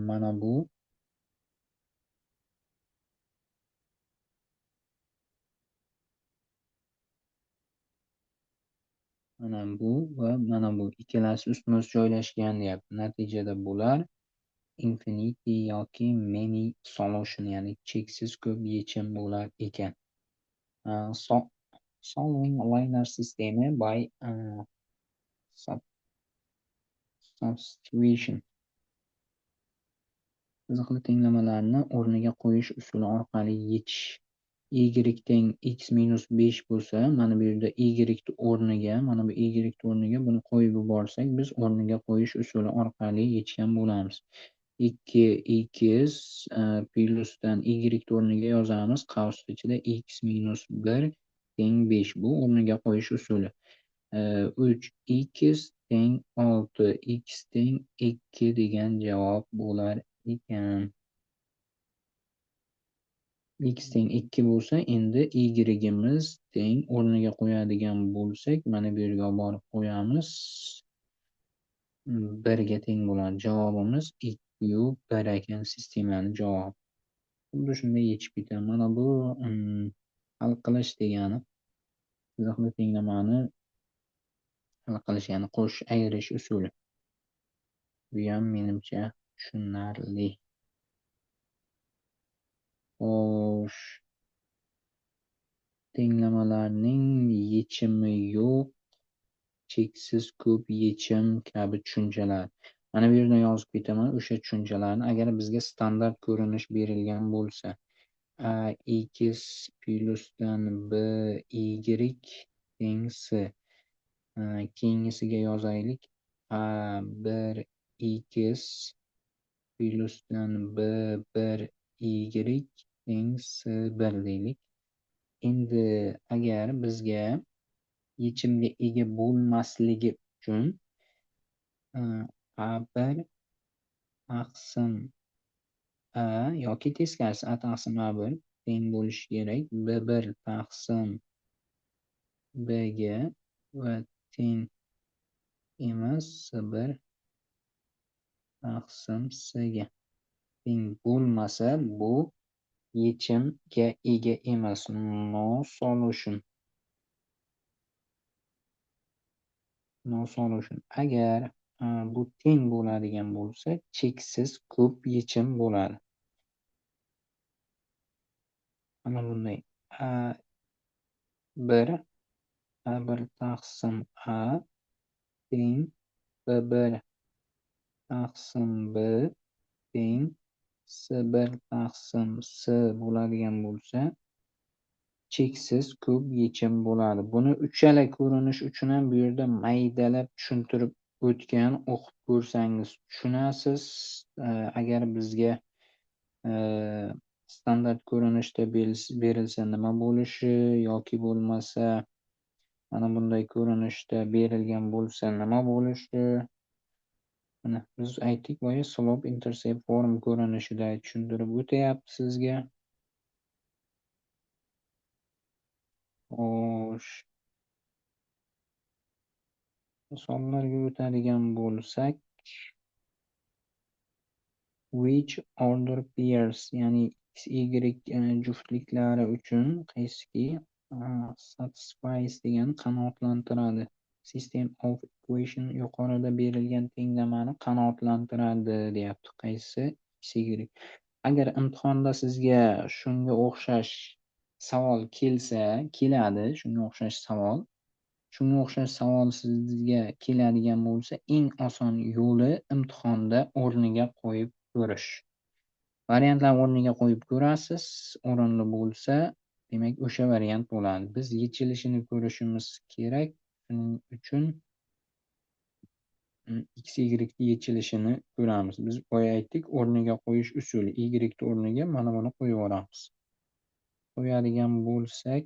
Mana bu va mana bu ikkalasi ustma-ust joylashgan deyapti. Natijada bular infinity yoki many solution, ya'ni cheksiz ko'p yechim bo'lar ekan. Solving linear system by substitution. Chiziqli tenglamalarni o'rniga qo'yish usuli orqali y teng x minus 5 bo'lsa, mana bu yerda o'rniga, mana bu o'rniga buni qo'yib yuborsak, biz o'rniga qo'yish usuli orqali yechgan bo'lamiz. 2x plyusdan y o'rniga yozamiz. Qavs ichida x minus 1 teng 5. Bu o'rniga qo'yish usuli. 3x teng 6, x teng 2 degan javob bo'lar ekan. X teng 2 bo'lsa, endi y'imiz teng o'rniga qo'yadigan bo'lsak, mana bu yerga borib qo'yamiz. 1 ga teng bo'ladi. Javobimiz 2 u 1 ekan sistemani javobi. Xuddi shunday yechib ketadi. Mana bu hal qilish degani izohli tenglamani hal qilish, ya'ni qo'shish, ayirish usuli. Bu ham menimcha tushunarli. Xo'sh, tenglamalarning yechimi yo'q, cheksiz ko'p yechim kabi tushunchalar. Mana bu yerdan yozib ketaman o'sha tushunchalarni. Agar bizga standart ko'rinish berilgan bo'lsa, x plyusdan b y teng s. Keyingisiga yozaylik. A1 x plyusdan b1 y teng s1 deylik. Endi agar bizga yechimga ega bo'lmasligi uchun A1 taqsim A yoki teskarisi A taqsim A1 teng bo'lishi kerak. B1 taqsim Bga va teng emas S1 taqsim Sga. Teng bo'lmasa, bu yechimga ega emas. No solution. Agar bu teng bo'ladigan bo'lsa, cheksiz ko'p yechim bo'ladi. Mana bunday. A1 taqsim A teng B1 taqsim B teng S1 taqsim S bo'ladigan bo'lsa, cheksiz ko'p yechim bo'ladi. Buni uchala ko'rinish uchun ham bu yerda maydalab tushuntirib o'tgan, o'qib ko'rsangiz tushunasiz. Agar bizga standart ko'rinishda berilsa nima bo'lishi yoki bo'lmasa mana bunday ko'rinishda berilgan bo'lsa nima bo'lishi. Mana biz aytdik boya slope intercept form ko'rinishida tushuntirib o'tyapti sizga. Xo'sh, misollarga o'tadigan bo'lsak, which order pairs, ya'ni x y juftliklari uchun qaysiki satisfies degan qanoatlantiradi. System of equation yuqorida berilgan tenglamani qanoatlantiradi deyapti. Qaysi x y. Agar imtihonda sizga shunga o'xshash savol keladi, shunga o'xshash savol sizga keladigan bo'lsa, eng oson yo'li imtihonda o'rniga qo'yib ko'rish. Variantlar o'rniga qo'yib ko'rasiz. O'rinli bo'lsa, demak o'sha variant bo'ladi. Biz yechilishini ko'rishimiz kerak. Shuning uchun x y yechilishini ko'ramiz. Biz boya aytdik, o'rniga qo'yish usuli. Y o'rniga mana buni qo'yib yuboramiz. Qo'yadigan bo'lsak,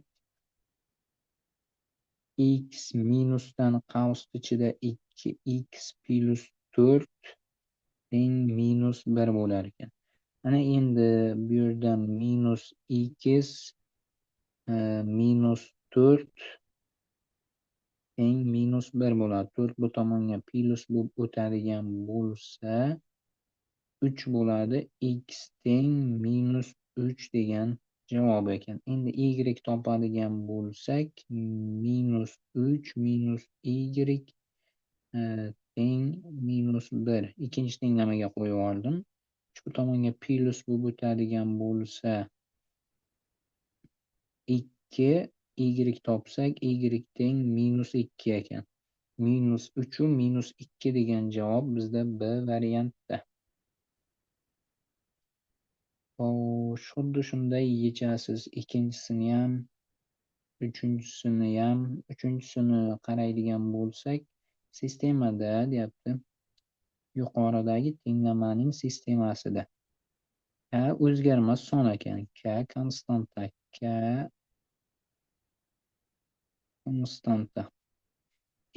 x minusdan qavs ichida 2x plus 4 teng minus 1 bo'lar ekan. Mana endi bu yerdan minus x minus 4 teng minus 1 bo'ladi. 4 bu tomonga plus bo'lib o'tadigan bo'lsa 3 bo'ladi. X teng minus 3 degan javob ekan. Endi y topadigan bo'lsak, minus 3 minus y teng minus 1. Ikkinchi tenglamaga qo'yib yubordim. Bu tomonga plus bo'lib o'tadigan bo'lsa 2 y topsak, y teng minus 2 ekan. Minus 3 u minus 2 degan javob bizda B variantda. Xuddi shunday yechasiz. Ikkinchisiniyam, uchinchisiniyam. Uchinchisini qaraydigan bo'lsak, sistemada deyapti. Yuqoridagi tenglamaning sistemasida k o'zgarmas son ekan. K konstanta. K konstanta.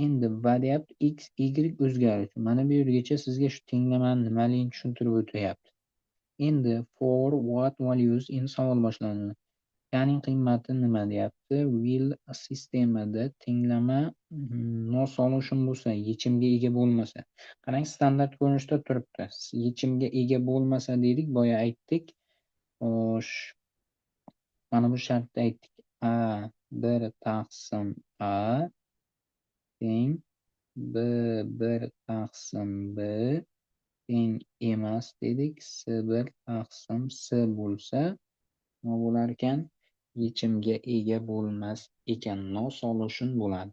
Endi va deyapti x, y o'zgaruvchi. Mana bu yergacha sizga shu tenglamani nimaligini tushuntirib o'tyapti. Endi for what values in savol boshlandi. Kning qiymati nima deyapti? Will sistemada tenglama nosolution bo'lsa, yechimga ega bo'lmasa. Qarang, standart ko'rinishda turibdi. Yechimga ega bo'lmasa dedik, boya aytdik. Xo'sh, mana bu shartda aytdik. A 1 taqsim A teng B 1 taqsim B teng emas dedik. S1 taqsim S bo'lsa, nima bo'lar ekan? Yechimga ega bo'lmas ekan. No solution bo'ladi.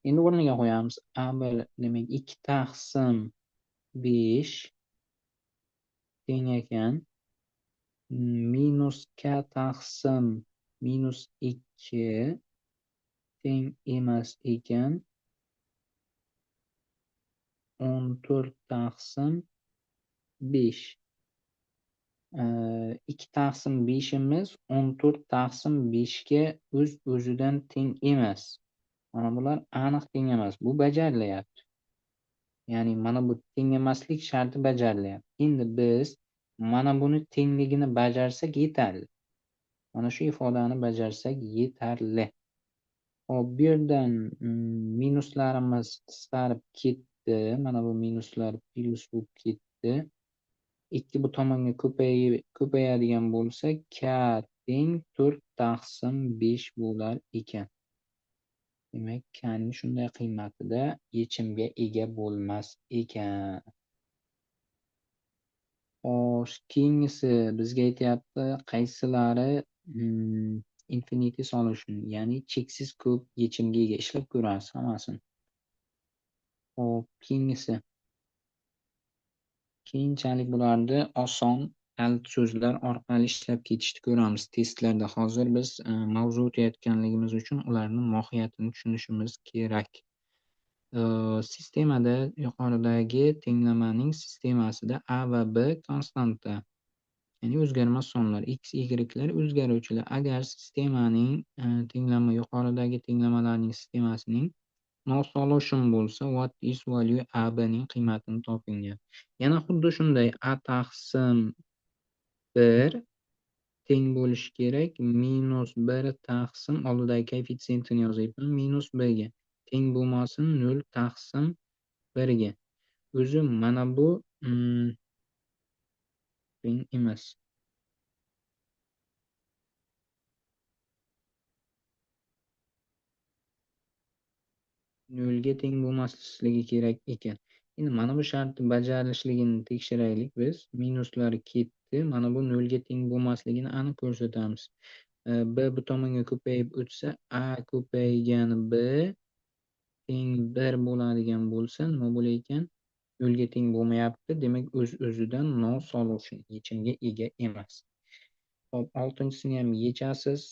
Endi o'rniga qo'yamiz. A1 demak 2 taqsim 5 teng ekan minus k taqsim minus 2 teng emas ekan 14 taqsim 5. 2 taqsim 5imiz 14 taqsim 5 ga o'z-o'zidan teng emas. Mana bular aniq teng emas. Bu bajarilyapti. Ya'ni mana bu teng emaslik sharti bajarilyapti. Endi biz mana buni tengligini bajarsak yetarli. Mana shu ifodani bajarsak yetarli. Hop, bu yerdan minuslarimiz qisqarib ketdi. Mana bu minuslar plus bo'lib ketdi. 2 bu tomonga ko'payadigan bo'lsa, k teng 4 taqsim 5 bo'lar ekan. Demak, k ning shunday qiymatida yechimga ega bo'lmas ekan. Xo'sh, keyingisi bizga aytyapti, qaysilari infinity solution, ya'ni cheksiz ko'p yechimga ega. Ishlab ko'ramiz hammasini. Xo'p, keyingisi. Keyinchalik bularni oson kalit so'zlar orqali ishlab ketishni ko'ramiz testlarda. Hozir biz mavzu o'tayotganligimiz uchun ularni mohiyatini tushunishimiz kerak. Sistemada yuqoridagi tenglamaning sistemasida A va B konstanta, ya'ni o'zgarmas sonlar, x, y'lar o'zgaruvchilar. Agar sistemaning tenglama yuqoridagi tenglamalarning sistemasining no solution bo'lsa, what is value A, B ning qiymatini toping. Yana xuddi shunday A taqsim 1 teng bo'lishi kerak minus 1 taqsim, oldidagi koeffitsiyentini yozyapman, minus B ga teng bo'lmasin 0 taqsim 1 ga. O'zi mana bu teng emas. Nolga teng bo'lmasligi kerak ekan. Endi mana bu shart bajarilishligini tekshiraylik biz. Minuslar ketdi. Mana bu nolga teng bo'lmasligini aniq ko'rsatamiz. B bu tomonga ko'payib o'tsa, A ko'paygani B teng 1 bo'ladigan bo'lsa, nima bo'lar ekan? Nolga teng bo'lmayapti. Demak, o'z-o'zidan no solution, yechimga ega emas. Hop, 6-chisini ham yechasiz.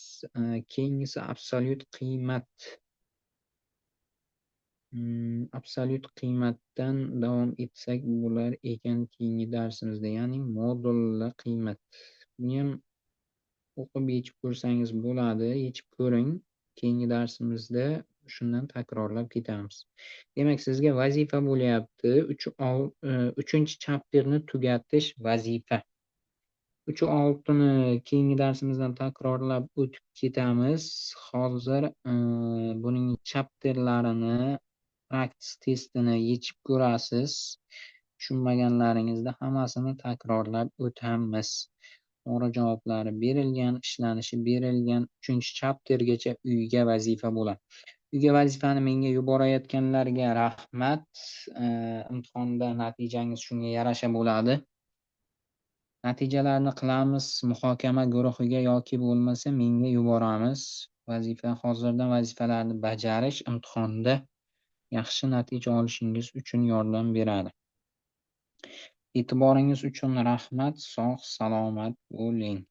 Keyingisi absolyut qiymat. Absolyut qiymatdan davom etsak bo'lar ekan keyingi darsimizda, ya'ni modulli qiymat. Buni ham o'qib yechib ko'rsangiz bo'ladi, yechib ko'ring. Keyingi darsimizda shundan takrorlab ketamiz. Demak, sizga vazifa bo'lyapti. 3-chi chapterni tugatish vazifa. 3-6ni keyingi darsimizdan takrorlab o'tib ketamiz. Hozir buning chapterlarini practice testini yechib ko'rasiz. Tushunmaganlaringizda hammasini takrorlab o'tamiz. To'g'ri javoblari berilgan, ishlanishi berilgan 3-chaptergacha uyga vazifa bo'ladi. Uyga vazifani menga yuborayotganlarga rahmat. Imtihonda natijangiz shunga yarasha bo'ladi. Natijalarni qilamiz, muhokama guruhiga yoki bo'lmasa menga yuboramiz. Vazifa hozirdan vazifalarni bajarish imtihonda yaxshi natija olishingiz uchun yordam beradi. E'tiboringiz uchun rahmat. Sog' salomat bo'ling.